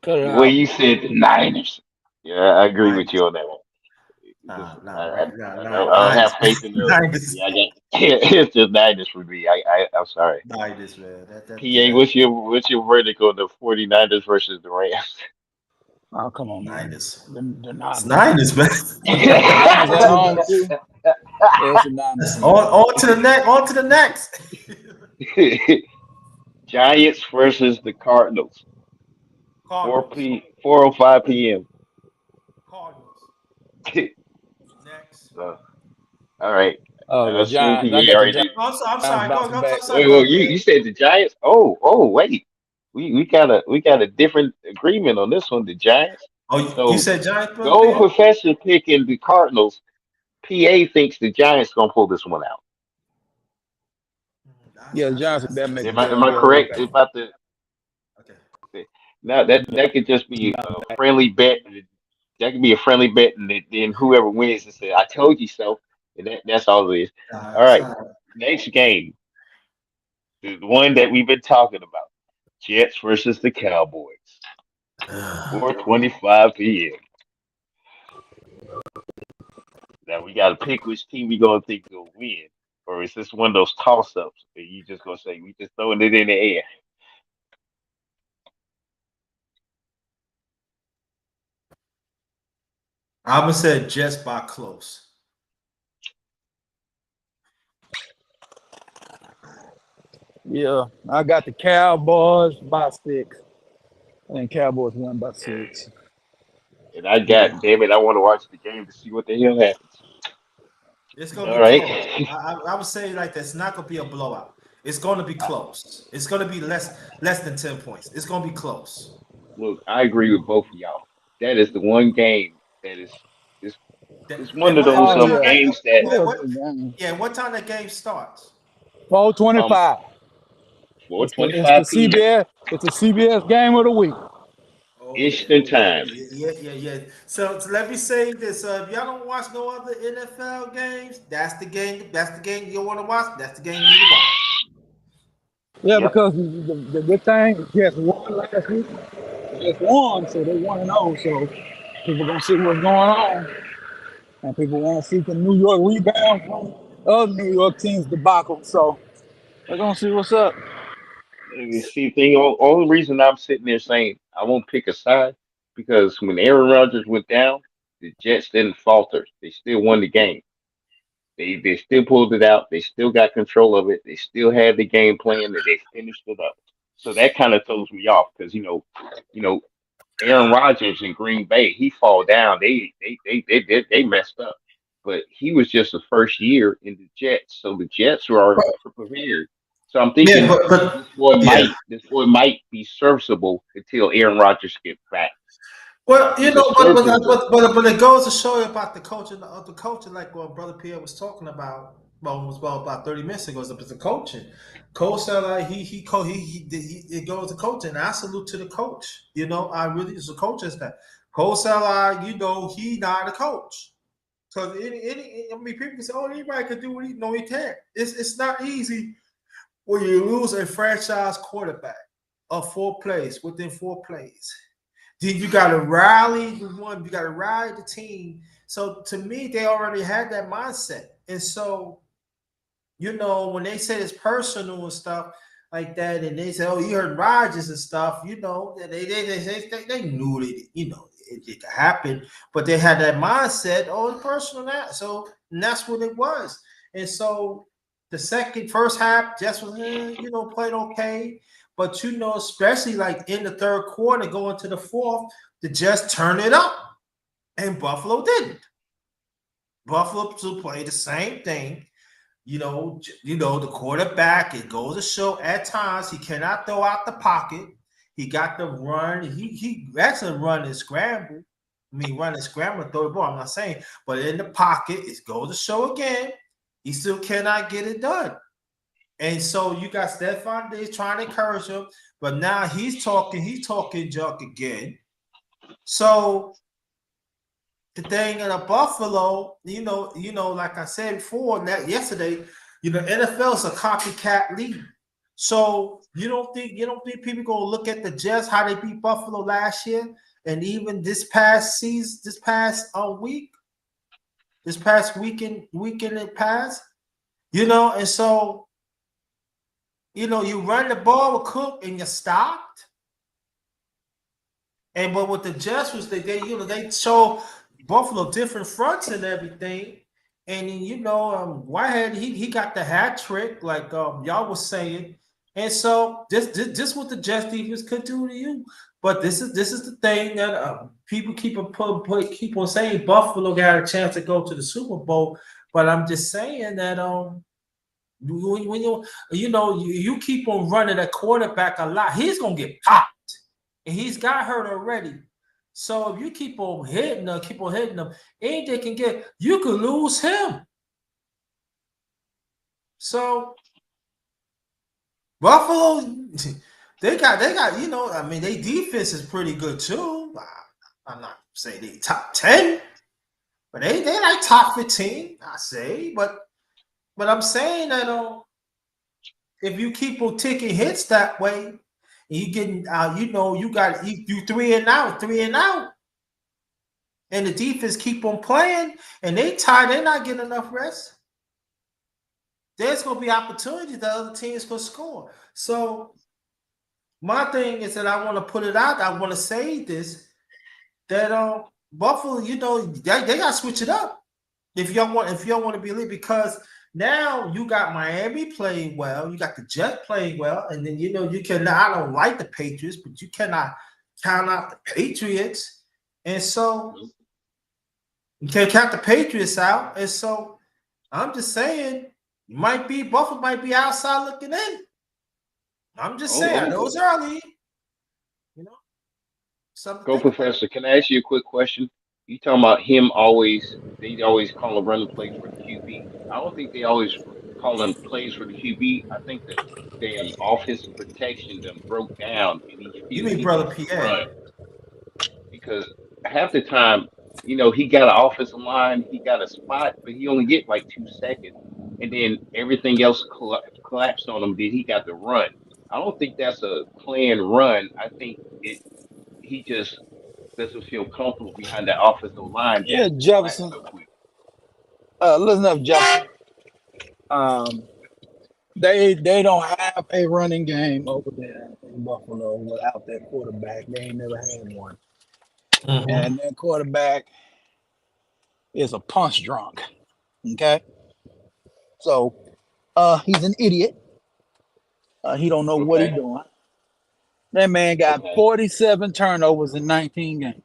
Cut it The way out. you said the Niners. Yeah, I agree with you on that one. Because I don't have Niners. faith in the. Niners. Yeah, I got. It's just Niners for me. I'm sorry. Niners, man. PA, what's your verdict on the 49ers versus the Rams? Oh, come on, man. Niners. The It's Niners. Niners, man. Niners at home too. Yeah, it's the Niners. On to the next. On to the next. Giants versus the Cardinals. Cardinals. 4:05 p.m. Cardinals. Next. So, all right. I Oh, the assume Giants. I PA got the already. Giants I'm sorry. Go. bouncing back. I'm sorry. Wait, Go well, you, ahead. you said the Giants? Oh, wait. We got a different agreement on this one. The Giants. Oh, you So said Giants, bro? go Professor picking the Cardinals. PA thinks the Giants gonna pull this one out. Yeah, the Giants. That make Am I yeah, correct about the? Okay. Now that could just be a friendly bet. That could be a friendly bet, and then whoever wins and say, "I told you so," and that's all it is. All right, Sorry. next game, the one that we've been talking about, Jets versus the Cowboys, 4:25 p.m. Now we got to pick which team we gonna think will win, or is this one of those toss-ups that you just gonna say we just throwing it in the air? I'm gonna say just by close. Yeah, I got the Cowboys by 6. I think Cowboys won by 6. And I Yeah. got, damn it, I want to watch the game to see what the hell happens. It's gonna All be right. close. I would say like that's not gonna be a blowout. It's gonna be close. It's gonna be less than 10 points. It's gonna be close. Look, I agree with both of y'all. That is the one game that is it's one And of what, and those Oh what yeah, time games that yeah, what, good game. yeah, what time that game starts? um 4:25. It's the 4:25 p.m. CBS. It's the CBS game of the week. Eastern time. Yeah. So let me say this: if y'all don't watch no other NFL games, that's the game. That's the game you want to watch. That's the game you need to watch. Yeah, Yep. because the good thing, Jets won last week. Jets won, so they 1-0. So people gonna see what's going on, and people want to see the New York rebound from other New York teams debacle. So they're gonna see what's up. And you see, only reason I'm sitting there saying I won't pick a side because when Aaron Rodgers went down, the Jets didn't falter. They still won the game. They still pulled it out. They still got control of it. They still had the game plan and they finished it up. So that kind of throws me off because you know Aaron Rodgers in Green Bay, he fall down. They messed up. But he was just the first year in the Jets, so the Jets were already prepared. So I'm Yeah, thinking but this boy yeah. might be serviceable until Aaron Rodgers gets back. Well, you He's a know, serviceable. but it goes to show you about the coaching of the coaching, like what Brother Pierre was talking about. Well, about 30 minutes ago, was the coaching. Coach said like it goes to coaching. And I salute to the coach. You know, I really as a coach is that. Coach said like, you know, he not a coach. Because I mean, people can say, oh, anybody can do what he. No, he can't. It's not easy when you lose a franchise quarterback. of 4 plays, within 4 plays. Then you got to rally the one. You got to rally the team. So to me, they already had that mindset, and so when they say it's personal and stuff like that, and they say, "Oh, you heard Rodgers and stuff," they knew it could happen, but they had that mindset. Oh, it's personal that. So and that's what it was, and so the first half, Jets was played okay, but especially like in the third quarter, going to the fourth, the Jets turned it up, and Buffalo didn't. Buffalo still played the same thing. The quarterback, it goes to show at times he cannot throw out the pocket. He got the run. He actually run and scramble. Run and scramble and throw the ball. I'm not saying, but in the pocket, it goes to show again. He still cannot get it done. And so you got Stephon Diggs trying to encourage him, but now he's talking junk again. So the thing in a Buffalo, like I said before, yesterday, NFL is a copycat league. So you don't think people gonna look at the Jets how they beat Buffalo last year, and even this past season, this past weekend it passed, and so you run the ball with Cook and you stopped, but with the Jets was they show Buffalo different fronts and everything. And then, Whitehead, he got the hat trick, like y'all was saying. And so this what the Jets defense could do to you. But this is the thing that people keep on saying Buffalo got a chance to go to the Super Bowl. But I'm just saying that when you keep on running a quarterback a lot, he's gonna get popped, and he's got hurt already. So if you keep on hitting them, anything can get, you could lose him. So Buffalo, they got, their defense is pretty good too. I'm not saying they top 10, but they like top 15, I say. But I'm saying that if you keep on taking hits that way, you getting you 3 and out, and the defense keep on playing, and they're not getting enough rest. There's gonna be opportunities that other teams can score. So my thing is that I want to put it out. I want to say this, that Buffalo, they gotta switch it up if y'all want to be elite, because now you got Miami playing well, you got the Jets playing well, and then you can. I don't like the Patriots, but you cannot count out the Patriots, and so you can't count the Patriots out. And so I'm just saying, Buffalo might be outside looking in. I'm just saying, I know it's early, Go, Professor. Can I ask you a quick question? You talking about him always? They always call him running plays for the QB. I don't think they always call them plays for the QB. I think the damn offensive protection them broke down, and he You feels mean he Brother needs to Pierre? run because half the time, he got an offensive line, he got a spot, but he only get like 2 seconds, and then everything else collapsed on him. Then he got to run. I don't think that's a planned run. I think he just doesn't feel comfortable behind that offensive line Yeah, that collapsed Jefferson. so quick. Listen up, Jefferson. They don't have a running game over there in Buffalo without that quarterback. They ain't never had one, and that quarterback is a punch drunk. Okay, so he's an idiot. He don't know what he's Okay. doing. That man got Okay. 47 turnovers in 19 games.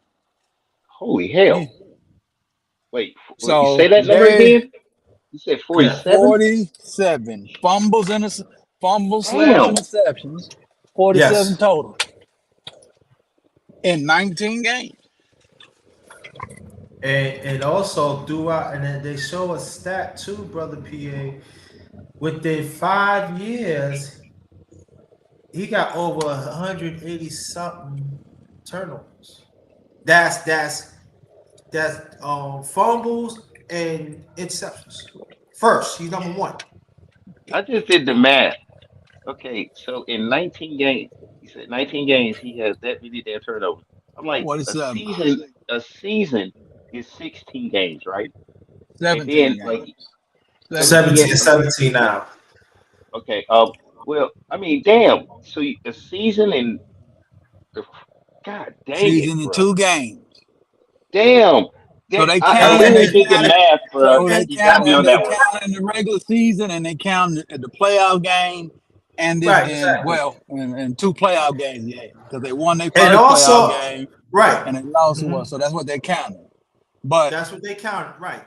Holy hell! He- Wait, you say So that number they again? You said Yeah. 47? 47 fumbles fumbles slash Damn. interceptions, 47 Yes. total in 19 games. And also throughout, and then they show a stat too, Brother PA. Within 5 years, he got over 180 something turnovers. That's fumbles and interceptions. First, he's number one. I just did the math. Okay, so in 19 games, you He said 19 games. He has that many damn turnovers. I'm like, What is that? a season is 16 games, right? And 17 then like games. 17 17 17. and games. Okay, 17 now. okay. Well, I mean, damn. So a season and the God dang it, Season in bro. 2 games. Damn. So That they I count And, and really they and, did the count. math, bro. So they You count got me and on they that one. count in the regular season and they count at the playoff game and this right, and exactly. well and 2 playoff games, yeah, because they won their And first playoff also, game right. and they lost Mhm. one. So that's what they counted. But That's what they counted, right?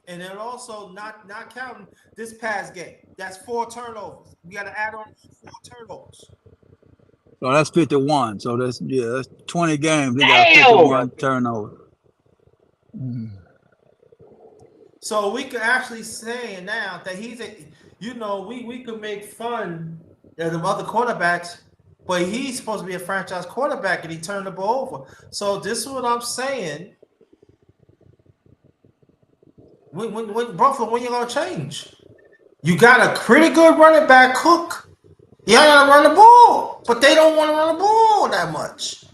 And then also not counting this past game. That's 4 turnovers. We got to add on 4 turnovers. so that's 51. So that's 20 games. They got Damn. 51 turnovers. So we could actually say now that he's a, we could make fun of the other quarterbacks, but he's supposed to be a franchise quarterback and he turned the ball over. So this is what I'm saying. When Buffalo, when you gonna change? You got a pretty good running back, Cook. You gotta run the ball, but they don't want to run the ball that much.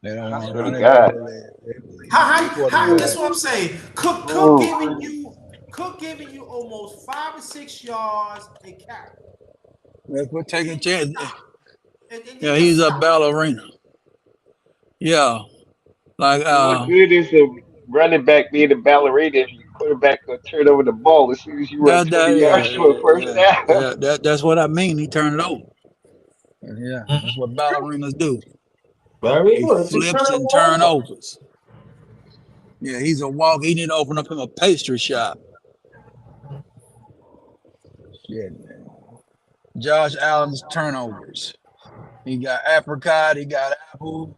They don't I want to swear to run it. They God. believe. They believe. How, The how this quarterback. is what I'm saying. Oh, Cook giving you almost 5 or 6 yards a carry. We're taking a And you chance. stop. And you Yeah, just he's a stop. ballerina. Yeah, like so what good is a running back being a ballerina if your quarterback gonna turn over the ball as soon as you run 20 yards for a first down? that's what I mean. He turned it over. Yeah, that's Mhm. what ballerinas do. Very He good. Just turn flips the and ball over. turnovers. Yeah, he's a walk. He need to open up him a pastry shop. Shit, man. Josh Allen's turnovers. He got apricot. He got apple.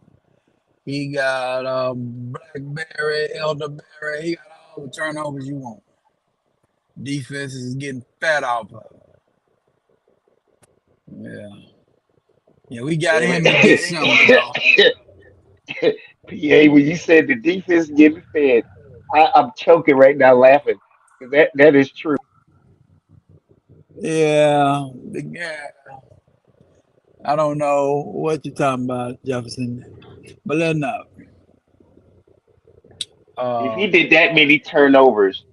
He got blackberry, elderberry. He got all the turnovers you want. Defense is getting fat off of it. Yeah. Yeah, we got Damn him to get something though. it. PA, when you said the defense getting fed, I'm choking right now laughing because that is true. Yeah. Yeah. I don't know what you're talking about, Jefferson. But let's not. If Uh he did that many turnovers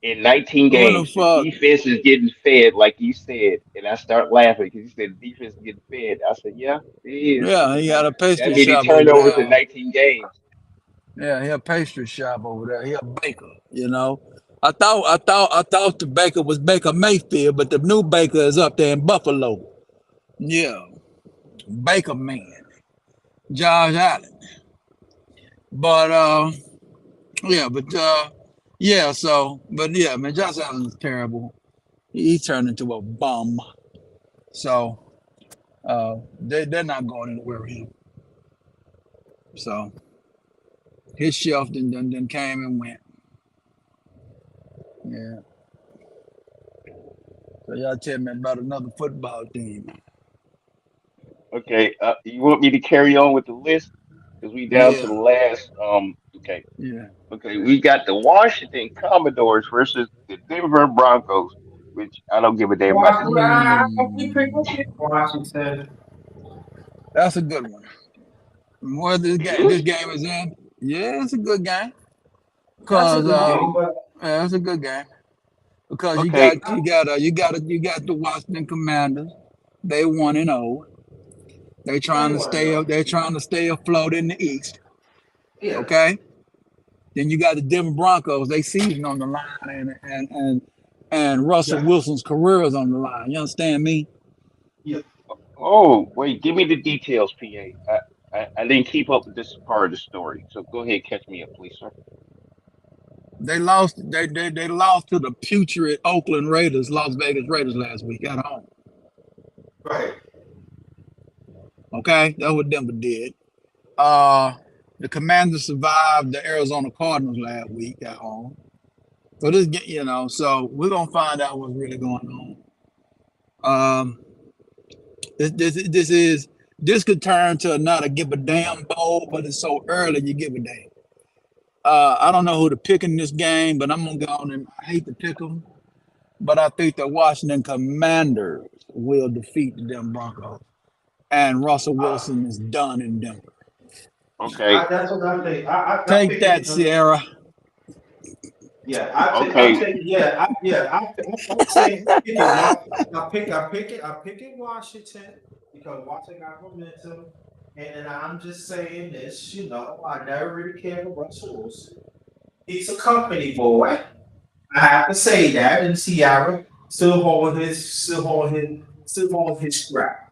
in 19 who the games, the fuck? defense is getting fed, like you said, and I start laughing because you said the defense is getting fed. I said, yeah, it is. Yeah, he got a That pastry many shop over turnovers in there. 19 games. Yeah, he a pastry shop over there. He a baker. I thought the baker was Baker Mayfield, but the new baker is up there in Buffalo. Yeah. Baker man. Josh Allen. But yeah, but yeah, so but yeah, man, Josh Allen is terrible. He turned into a bum. So they're not going anywhere with him. So his shelf then came and went. Yeah. So y'all tell me about another football team. Okay, you want me to carry on with the list? Because we down to Yeah, the last. Okay, yeah. okay, we got the Washington Commodores versus the Denver Broncos, which I don't give a damn about this game. We pick up Mm, Washington. that's a good one. Where this Really? game is in? Yeah, it's a good game. That's a Cause good game, but yeah, it's a good game. Because Okay, you got the Washington Commanders. They 1-0. They trying to anyone stay know. up. They're trying to stay afloat in the East. Yeah, Okay. Then you got the Denver Broncos. They season on the line, and Russell yeah, Wilson's career is on the line. You understand me? yeah. oh, wait, give me the details, PA. I didn't keep up with this part of the story, so go ahead, catch me up, please, sir. They lost. They lost to the putrid Oakland Raiders, Las Vegas Raiders last week at home. Right. Okay, that's what Denver did. Uh, the Commanders survived the Arizona Cardinals last week at home. So so we're gonna find out what's really going on. This could turn to not a give a damn bowl, but it's so early you give a damn. I don't know who to pick in this game, but I'm gonna go on and I hate to pick them, but I think the Washington Commanders will defeat the Denver Broncos and Russell Wilson is done in Denver. Okay. That's what I think. I'm Take picking. that, Sierra. Yeah, I'm Okay. taking. I'm saying I'm picking. I'm picking Washington because Washington got momentum, and then I'm just saying this. I never really cared for Russell Wilson. He's a company boy. I have to say that, and Sierra still holding his scrap.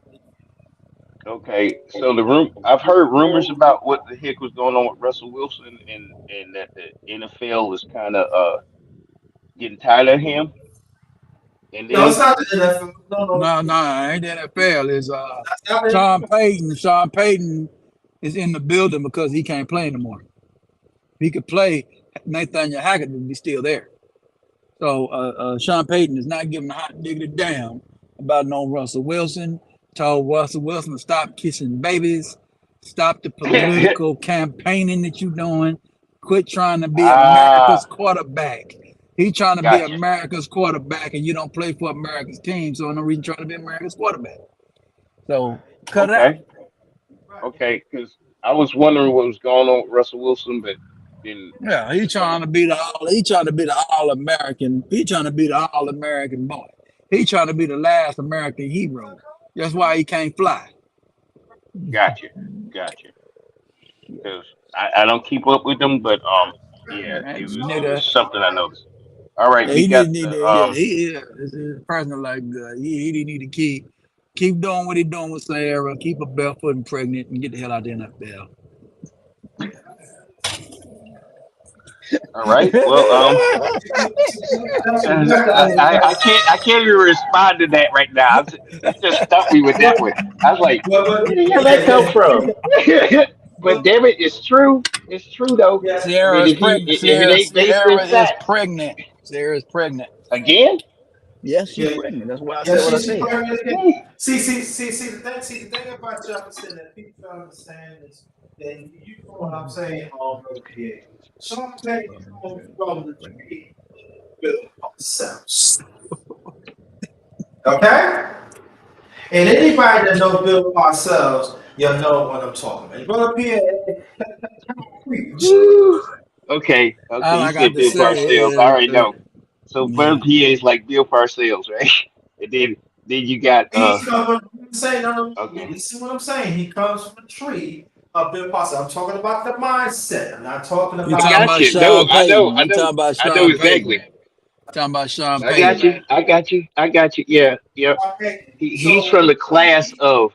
Okay. So I've heard rumors about what the heck was going on with Russell Wilson, and that the NFL is kind of getting tired of him. And No, it's then not the NFL. No, no, No, no, ain't the NFL. Is that's not the Sean NFL. Payton. Sean Payton is in the building because he can't play anymore. If he could play, Nathaniel Hackett would be still there. So Sean Payton is not giving a hot diggity damn about no Russell Wilson. Told Russell Wilson to stop kissing babies, stop the political campaigning that you're doing, quit trying to be ah, America's quarterback. He trying to be gotcha. America's quarterback, and you don't play for America's team, so no reason trying to be America's quarterback. So cut it out. Okay. Okay. Because I was wondering what was going on with Russell Wilson, but then Yeah, he some. trying to be the all. He trying to be the all American. He trying to be the all American boy. He trying to be the last American hero. That's why he can't fly. Gotcha. Gotcha. Because I don't keep up with them, but yeah, That it was nigga, something I noticed. All right, yeah, we he got need the to. Yeah, he is a person like he need to keep doing what he doing with Sarah. Keep her barefoot and pregnant, and get the hell out of the NFL. all right. Well, I can't even respond to that right now. You just stumped me with that one. I was like, where the hell that come from? But damn it, it's true. It's true though. I Sarah mean, is pregnant. if it ain't based in Sierra is facts, pregnant. Sarah is pregnant. again, Yes, she's Yeah, pregnant. That's why I yeah, said what I she said. probably again. whew, See the thing about Jefferson that people don't understand is that you know what I'm saying on Brother Pierre. Sean Payton comes from the tree built themselves. Okay? And anybody that knows Bill Parcells, you'll know what I'm talking about. Brother Pierre, preach. whew. Okay, okay. All You I got said to Bill say Parcells. I is, already know. So yeah, Bud PA is like Bill Parcells, right? And then you got He's coming. I'm saying, no, okay. listen what I'm saying. He comes from a tree of Bill Parcells. I'm talking about the mindset. I'm not talking you I talking about. got about you. No, Sean Payton. I You know, talking about I know Sean exactly. Payton. Talking about Sean I got Payton. you. I got you. I got you. Yeah, yeah. He's So from the class of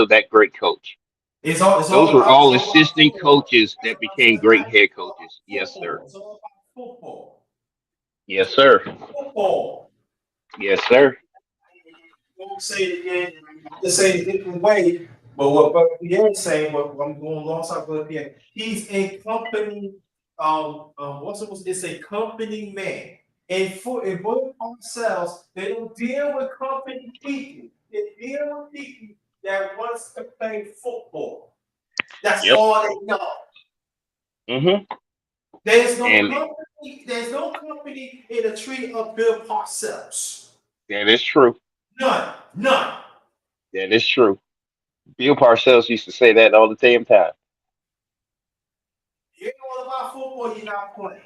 that great coach. it's all Those were about all assistant coaches that became great head coaches. Yes, sir. football. It's all about football. Yes, sir. Football. Yes, sir. Won't say it again. To say it a different way, but what Brother Pierre is saying, what I'm going alongside Brother Pierre, he's a company. It's a company man. And in both ourselves, they don't deal with company people. They deal with people that wants to play football. That's Yep. all they know. Mhm. There's no And company. There's no company in a tree of Bill Parcells. that is true. None. None. That is true. Bill Parcells used to say that all the damn time. You know about football, you're not playing.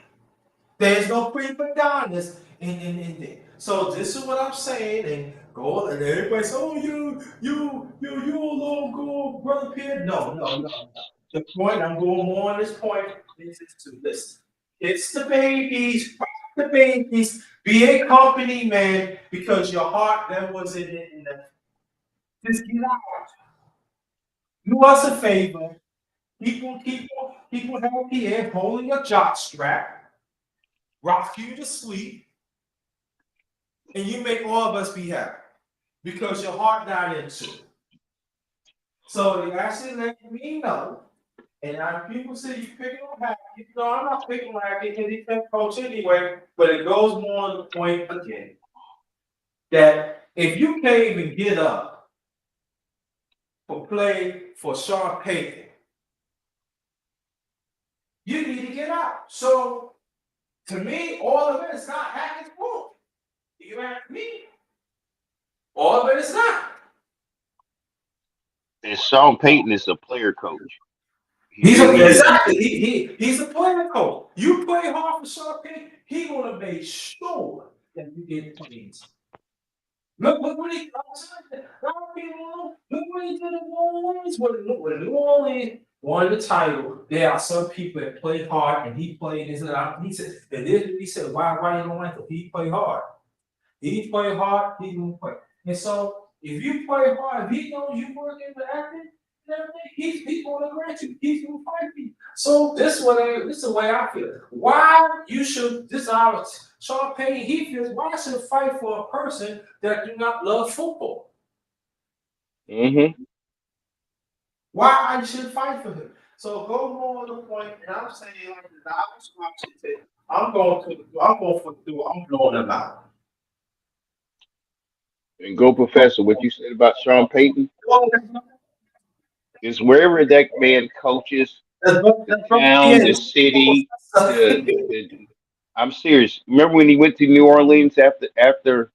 There's no pre-predominance in there. So this is what I'm saying, and go and everybody say, "Oh, you alone go, brother Pierre." No, no, no, no. The point I'm going more on this point is to listen. It's the babies, rock the babies, be a company man because your heart that was in it. In the, just get out. Do us a favor. People have here holding your jock strap, rock you to sleep, and you make all of us be happy because your heart not into it. So they actually let me know. And people say you picking on happy. No, I'm not picking on happy because he's been coach anyway. But it goes more on the point again that if you can't even get up for play for Sean Payton, you need to get out. So to me, all of it is not Hackett's fault. You ask me, all of it is not. And Sean Payton is a player coach. He He's a, really is. exactly. He's a player coach. You play hard for Sean Payton, he gonna make sure that you get points. Look what he. Look what he did in New Orleans. When New Orleans won the title, there are some people that play hard, and he played. He said, and then he said, why you don't like him? He play hard. He play hard. He gonna play. And so, if you play hard, if he knows you work in the acting and everything, he's gonna grant you. He's gonna fight you. So this is the way I feel. Why you should this is our Sean Payton, he feels why I should fight for a person that do not love football. Mm-hmm. Why I should fight for him. So go more on the point, and I'm saying like the opposite option. I'm blowing them out. And go, Professor. What you said about Sean Payton is wherever that man coaches, the town, the city, the I'm serious. Remember when he went to New Orleans after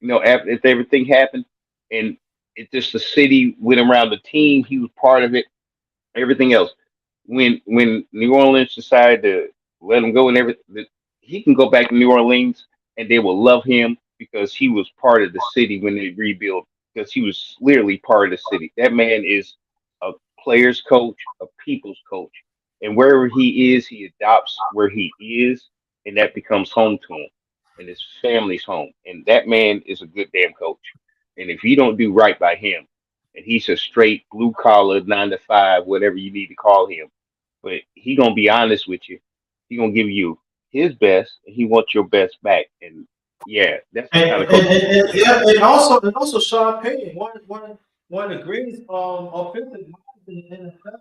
if everything happened, and it just the city went around the team. He was part of it. Everything else. When New Orleans decided to let him go and everything, he can go back to New Orleans and they will love him because he was part of the city when they rebuilt. Because he was literally part of the city. That man is a player's coach, a people's coach, and wherever he is, he adopts where he is, and that becomes home to him, and his family's home. And that man is a good damn coach. And if you don't do right by him, and he's a straight blue collar 9 to 5, whatever you need to call him. But he gonna be honest with you. He gonna give you his best, and he wants your best back. And yeah, that's the kind of coach you want to be. Yeah, and also Sean Payton, one of the greatest offensive minds in the NFL.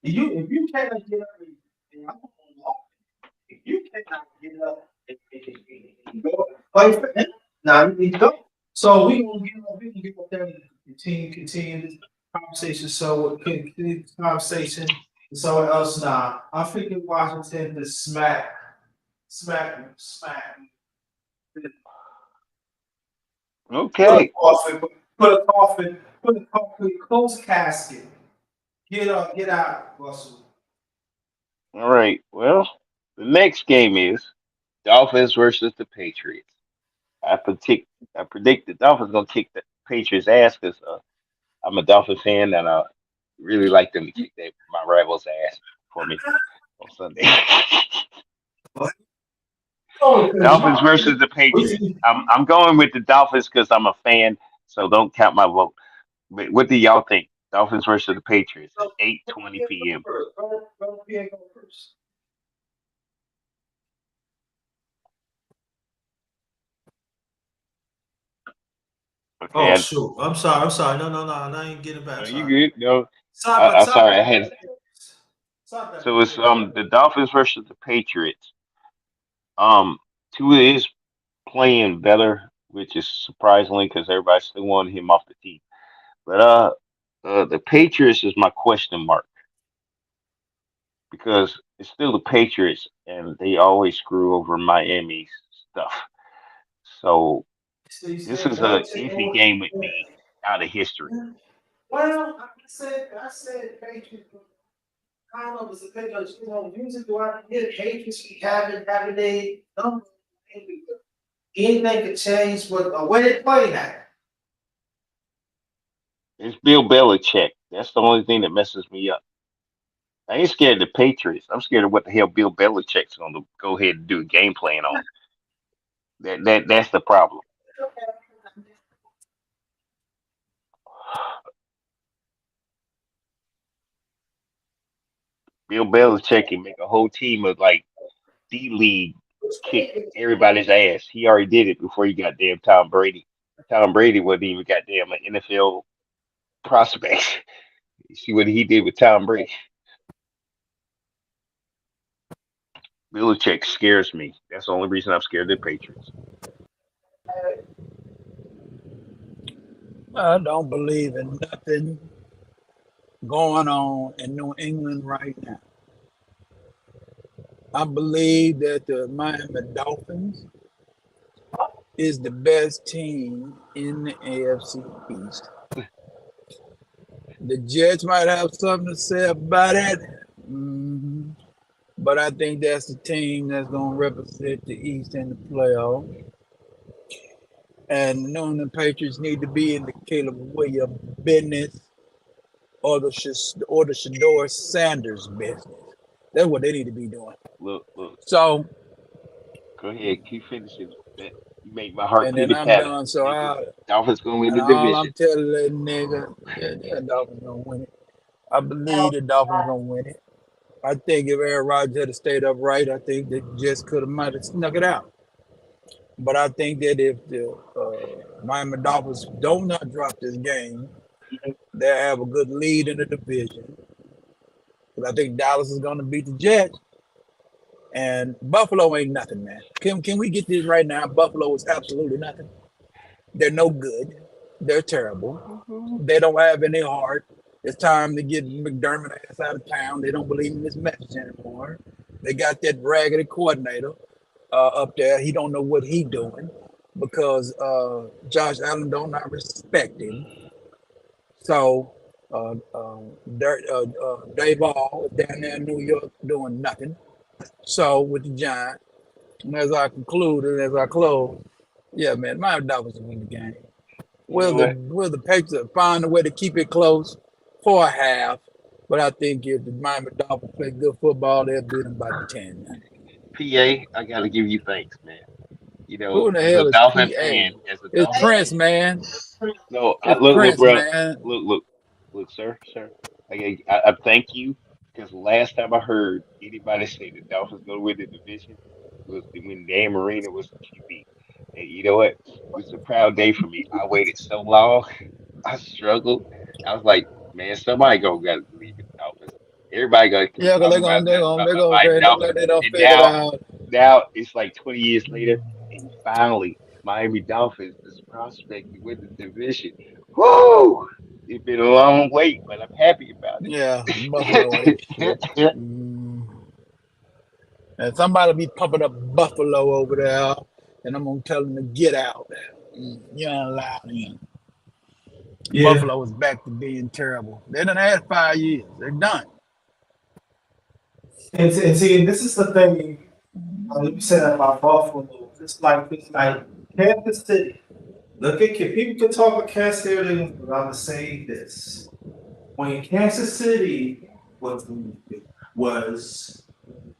If you cannot get up and if you cannot get up and go play for him, now you need to go. So we gonna get up there and continue this conversation. So we continue this conversation. So what else now? I'm thinking Washington to smack. Put a Okay. coffin, put a close casket. Get out, Russell. All right. Well, the next game is Dolphins versus the Patriots. I predict I predict the Dolphins gonna kick the Patriots ass because I'm a Dolphin fan and I really like them to kick my rivals ass for me on Sunday. Oh, because Dolphins versus the Patriots. I'm going with the Dolphins because I'm a fan, so don't count my vote. But what do y'all think? Dolphins versus the Patriots at 8:20 p.m. Go first. Okay, Oh shoot! I'm sorry. I'm sorry. No. I ain't getting back. no, I'm you sorry. good? No, Stop it. I'm Stop sorry. I that. had Stop that. so it's the Dolphins versus the Patriots. Um, Tua is playing better, which is surprisingly because everybody still wanted him off the team. But the Patriots is my question mark because it's still the Patriots and they always screw over Miami's stuff. So You this said is a one take iffy over. game with me out of history. Well, I said Patriots. I don't know if it's a Patriots. Usually do I get Patriots? We haven't they? No, anything could change. But where they playing at? It's Bill Belichick. That's the only thing that messes me up. I ain't scared of the Patriots. I'm scared of what the hell Bill Belichick's going to go ahead and do a game plan on. That's the problem. Bill Belichick can make a whole team of like D League kick everybody's ass. He already did it before he got damn Tom Brady. Tom Brady wasn't even goddamn an NFL prospect. You see what he did with Tom Brady. Belichick scares me. That's the only reason I'm scared of the Patriots. I don't believe in nothing going on in New England right now. I believe that the Miami Dolphins is the best team in the AFC East. The Jets might have something to say about it. hmm But I think that's the team that's going to represent the East in the playoff. And knowing the Patriots need to be in the Caleb Williams business or the Shador Sanders business. That's what they need to be doing. Look, look. So, Go ahead, keep finishing. That you make my heart and then pity I'm patter. done. So, Nigga, Dolphins gonna win and the all division. I'm telling that nigga, yeah, Dolphins gonna win it. I believe the Dolphins gonna win it. I think if Aaron Rodgers had stayed upright, I think they just could have might have snuck it out. But I think that if the Miami Dolphins do not drop this game, they'll have a good lead in the division. Because I think Dallas is going to beat the Jets, and Buffalo ain't nothing, man. Can we get this right now? Buffalo is absolutely nothing. They're no good. They're terrible. They don't have any heart. It's time to get McDermott ass out of town. They don't believe in this message anymore. They got that raggedy coordinator up there. He don't know what he doing because Josh Allen don't not respect him. So Dave Ball is down there in New York doing nothing. So with the Giants, and as I conclude and as I close, yeah, man, my Dolphins will win the game. You know what? Will the Patriots find a way to keep it close for a half? But I think if the Miami Dolphins play good football, they'll beat them by 10. PA, I gotta give you thanks, man. You Who know, in the hell is PA? As a It's Dolphin Prince, fan, man. no, It's look, Prince, bro, man. look, look, sir. I thank you because last time I heard anybody say the Dolphins gonna win the division was when Dan Marino was the QB, and you know what? It was a proud day for me. I waited so long, I struggled. I was like, man, somebody gonna gotta believe in the Dolphins. Everybody gonna keep Yeah, because talking about they're gonna my say they Dolphins, like they don't and figure it out. now it's like 20 years later, and finally, Miami Dolphins is prospect to win the division. Woo! It's been a long wait, but I'm happy about Yeah, Buffalo ain't shit. it. And somebody be pumping up Buffalo over there, and I'm gonna tell them to get out. You ain't allowed in. Yeah. Buffalo is back to being terrible. They done had 5 years. They're done. And see, this is the thing. You said about Buffalo. It's like Kansas City. Look at people can talk about Kansas City, but I'm gonna say this: when Kansas City was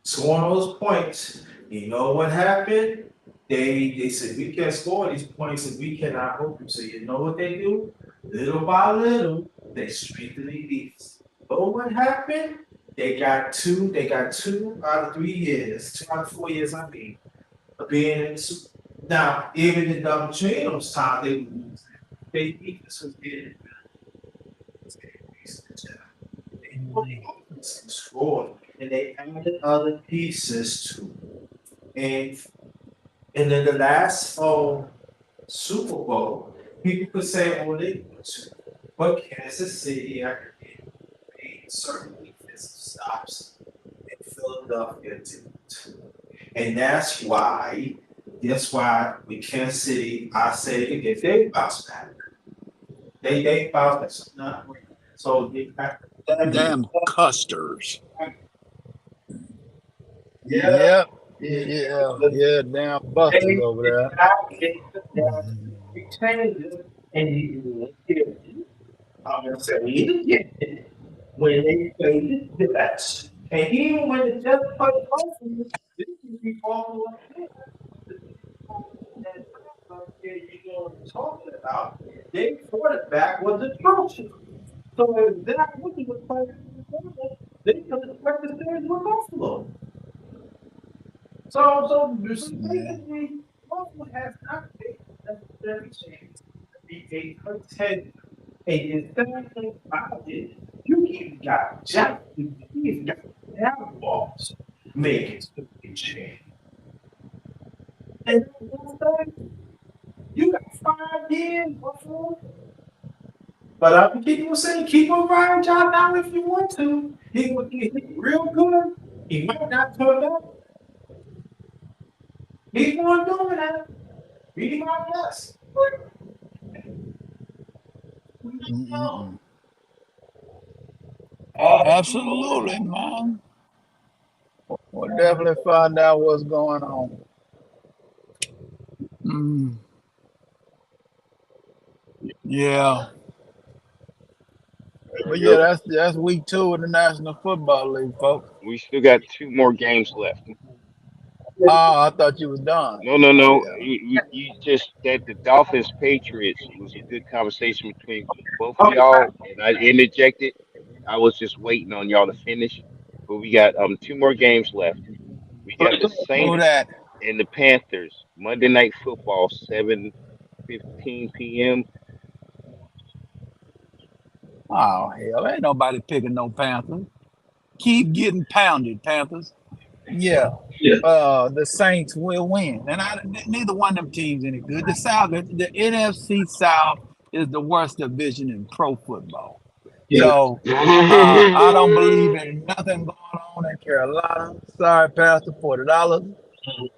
scoring those points, you know what happened? They said we can't score these points and we cannot hope them. So you know what they do? Little by little, they strengthen the defense. But what happened? They got two. They got 2 out of 3 years, 2 out of 4 years. I mean, of being in the now, even in double Chino's time, they would lose. They defense was getting they only offense can score, and they added other pieces to it. And in the last Super Bowl, people could say, "Oh, they won two," but Kansas City made certain defensive stops, and Philadelphia didn't. And that's why with Kansas City, I say if they bounce back, they bounce back. So not great. So they got Damn custers. yeah, Yep. yeah, Yeah. Damn busters they over there. changed it, and I'm gonna say he did when they played the Jets. And even when the Jets played Dolphins, this is the all that you're talking about, their quarterback was atrocious. So if that Woods was playing in the quarterback, they could have swept the series with Buffalo. So Yeah. basically, Buffalo has not a necessary chance to be a contender. And instead about it, you even got Jack, you even got Jaguars making to be chance. And you got 5 years, Buffalo. But I can keep on saying, keep on riding John down if you want to. He would get real good. He might not turn up. He's going doing that. Be my guess. We don't know. Mm-mm-mm. Absolutely, man. We'll definitely find out what's going on. Mm, yeah, but yeah, Yep. that's week 2 of the National Football League, folks. We still got 2 more games left. Oh, I thought you was done. No, no, Oh no. yeah. You just that the Dolphins Patriots was a good conversation between both of Okay. y'all, and I interjected. I was just waiting on y'all to finish, but we got 2 more games left. We got the Who Saints that? and the Panthers Monday Night Football 7:15 p.m. Oh hell, ain't nobody picking no Panthers. Keep getting pounded, Panthers. Yeah. The Saints will win, and neither one of them teams any good. The NFC South is the worst division in pro football. Yeah. So I don't believe in nothing going on in Carolina. Sorry, Pastor, $40,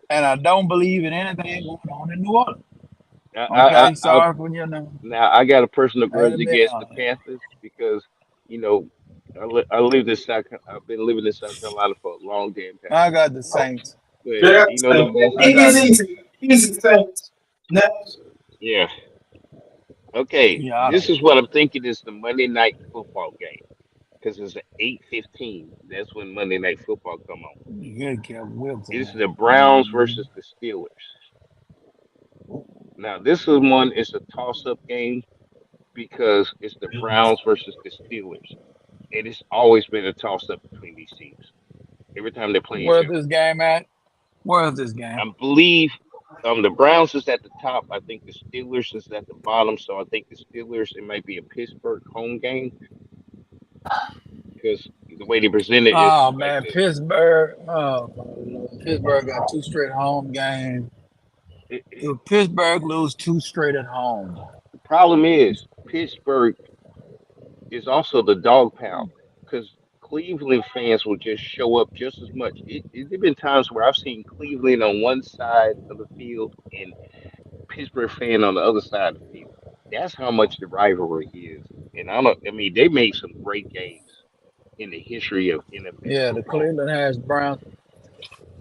and I don't believe in anything going on in New Orleans. Okay, I sorry for you know. Now I got a personal I had to grudge be against the honest. Panthers because you know I lived in I've been living in South Carolina for a long damn time. I got the Saints. But Yeah, you know the best. I got it's the easy. Easy things. Next. Yeah. Okay. yeah. I This don't. is what I'm thinking is the Monday night football game because it's at 8:15. That's when Monday night football come on. Good Kevin It's Wilson. the Browns Mm-hmm. versus the Steelers. Now this is one. It's a toss up game because it's the Browns versus the Steelers. And it's always been a toss up between these teams every time they play each Where's other. this game at? Where's this game? I believe the Browns is at the top. I think the Steelers is at the bottom. So I think the Steelers, it might be a Pittsburgh home game because the way they present it is Oh like man, Pittsburgh. Oh my Lord. Pittsburgh got 2 straight home games. If Pittsburgh lose 2 straight at home, the problem is Pittsburgh is also the dog pound because Cleveland fans will just show up just as much. There've been times where I've seen Cleveland on one side of the field and Pittsburgh fan on the other side of the field. That's how much the rivalry is. And I don't. I mean, they made some great games in the history of NFL yeah, the football. Cleveland has Browns.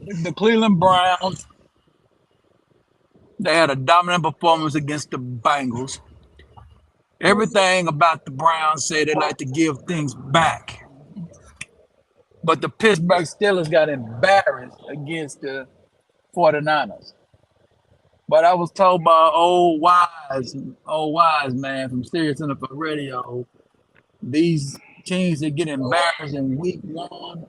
The Cleveland Browns, they had a dominant performance against the Bengals. Everything about the Browns said they like to give things back. But the Pittsburgh Steelers got embarrassed against the 49ers. But I was told by old wise man from Sirius NFL Radio, these teams that get embarrassed in week 1,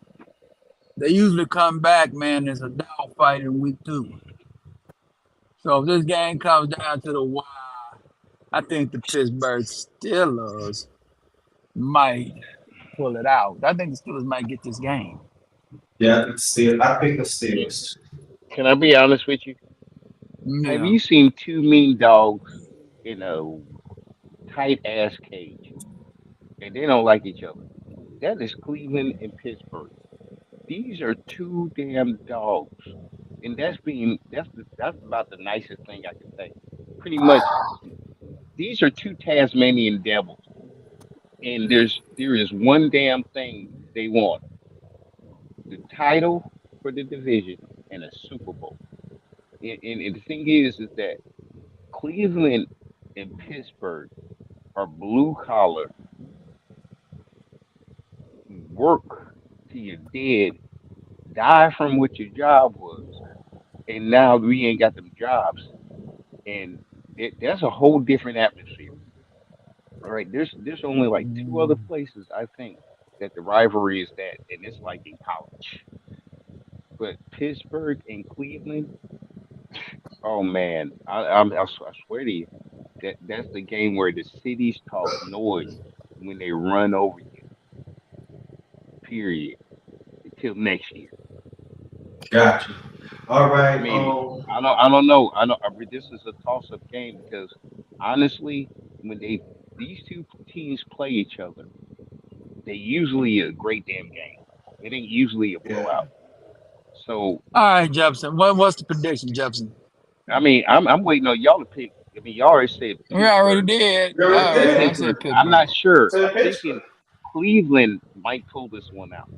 they usually come back, man. There's a dogfight in week 2. So if this game comes down to the wire, I think the Pittsburgh Steelers might pull it out. I think the Steelers might get this game. Yeah, I pick the Can, Steelers. can I be honest with you? Have Yeah. you seen two mean dogs in a tight ass cage and they don't like each other? That is Cleveland and Pittsburgh. These are two damn dogs, and that's about the nicest thing I can say. Pretty much, these are two Tasmanian devils, and there is one damn thing they want: the title for the division and a Super Bowl. And the thing is that Cleveland and Pittsburgh are blue collar, work till you're dead, die from what your job was, and now we ain't got them jobs, and that's a whole different atmosphere. All right, there's only like two other Mm. places I think that the rivalry is that, and it's like in college. But Pittsburgh and Cleveland, oh man, I swear to you, that's the game where the cities talk noise when they run over you. Period. Until next year. Gotcha. All I right. mean, I don't know. This is a toss up game because honestly, when these two teams play each other, they usually a great damn game. It ain't usually a Yeah. blowout. So All right, Jefferson. What's the prediction, Jefferson? I mean, I'm waiting on y'all to pick. I mean, y'all already said We already Pittsburgh. did. You already All right, did I it. said Pittsburgh. I'm Pittsburgh. not sure. To the I'm Pittsburgh. thinking. Cleveland might pull this one out.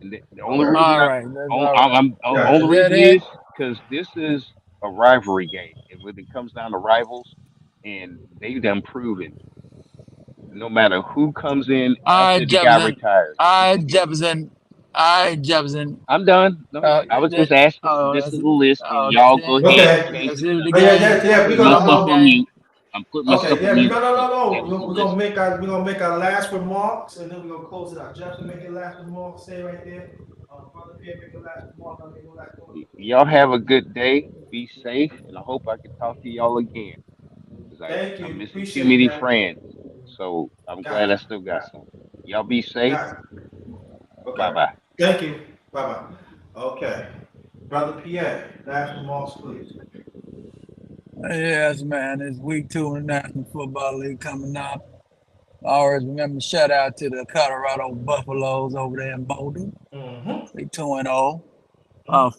And the only Okay. reason All right, that's all right. only Gotcha. Is that reason it? is because this is a rivalry game, and when it comes down to rivals, and they've done proven no matter who comes in All after right, the guy Jefferson. retires. All right, Jefferson. All right, Jefferson. I'm done. No, I was just asking. This That's is it. the list, and Oh, that's y'all go it. ahead and Okay. change That's the it. The subject. Oh yeah, game. yeah, yeah. I'm We're putting gonna That's it. The myself on game. mute. I'm putting Okay, myself on yeah, we mute. no, no, no, So no. that is the We're list. gonna make our last remarks, and then we're gonna close it out. Justin, make your last remark. Stay right there. Brother Pierre, make your last remark. I'll make your last remark. Y'all have a good day. Be safe, and I hope I can talk to y'all again. Because Thank I'm you. missing too Appreciate many that. friends. So I'm glad I Gotcha. still got some. Y'all be safe. Got it. Bye Okay. bye. Thank you. Bye bye. Okay. Brother Pierre, last remarks, please. Yes, man. It's week 2 in the National Football League coming up. I always remember shout out to the Colorado Buffaloes over there in Boulder. Mm-hmm. They 2-0.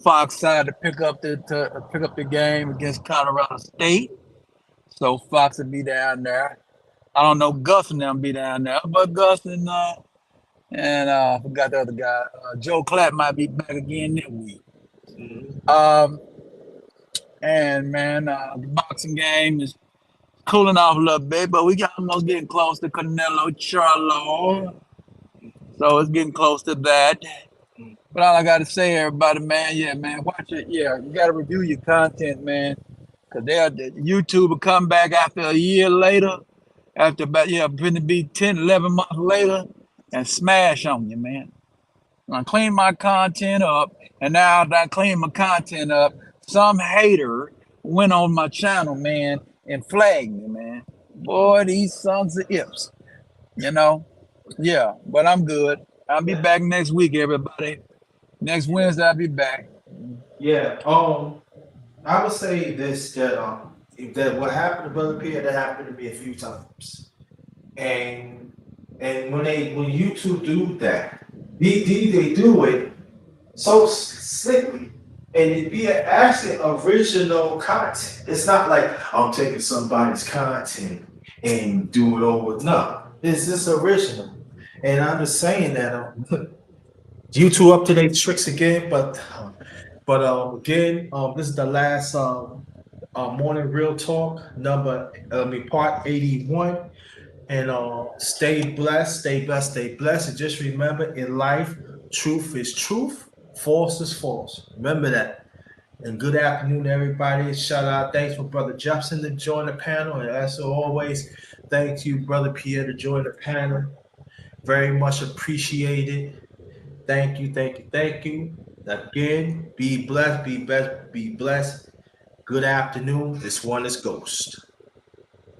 Fox decided to pick up the game against Colorado State. So Fox will be down there. I don't know Gus and them be down there, but Gus and I forgot the other guy. Joe Clapp might be back again this week. Mm-hmm. Um, and man, the boxing game is cooling off a little bit, but we got almost getting close to Canelo Charlo. So it's getting close to that. But all I got to say, everybody, man, yeah, man, watch it. Yeah, you got to review your content, man, because YouTube will come back after a year later, after about, yeah, going to be 10, 11 months later, and smash on you, man. I clean my content up, and now that I clean my content up, some hater went on my channel, man, and flagged me, man. Boy, these sons of ifs, you know? Yeah, but I'm good. I'll be Yeah. back next week, everybody. Next Yeah. Wednesday, I'll be back. Yeah. I would say this that if that what happened to Brother Pierre, that happened to me a few times. And when you two do that, they do it so slickly. And it be actually original content. It's not like I'm taking somebody's content and do it over. No, it's just original. And I'm just saying that you two up to date tricks again, but again, this is the last morning real talk number, part 81. And stay blessed, stay blessed, stay blessed. And just remember, in life, truth is truth, false is false. Remember that. And good afternoon, everybody. Shout out, thanks for Brother Jefferson to join the panel. And as always, thank you, Brother Pierre, to join the panel. Very much appreciated. Thank you, thank you, thank you. Again, be blessed, be blessed, be blessed. Good afternoon. This one is Ghost.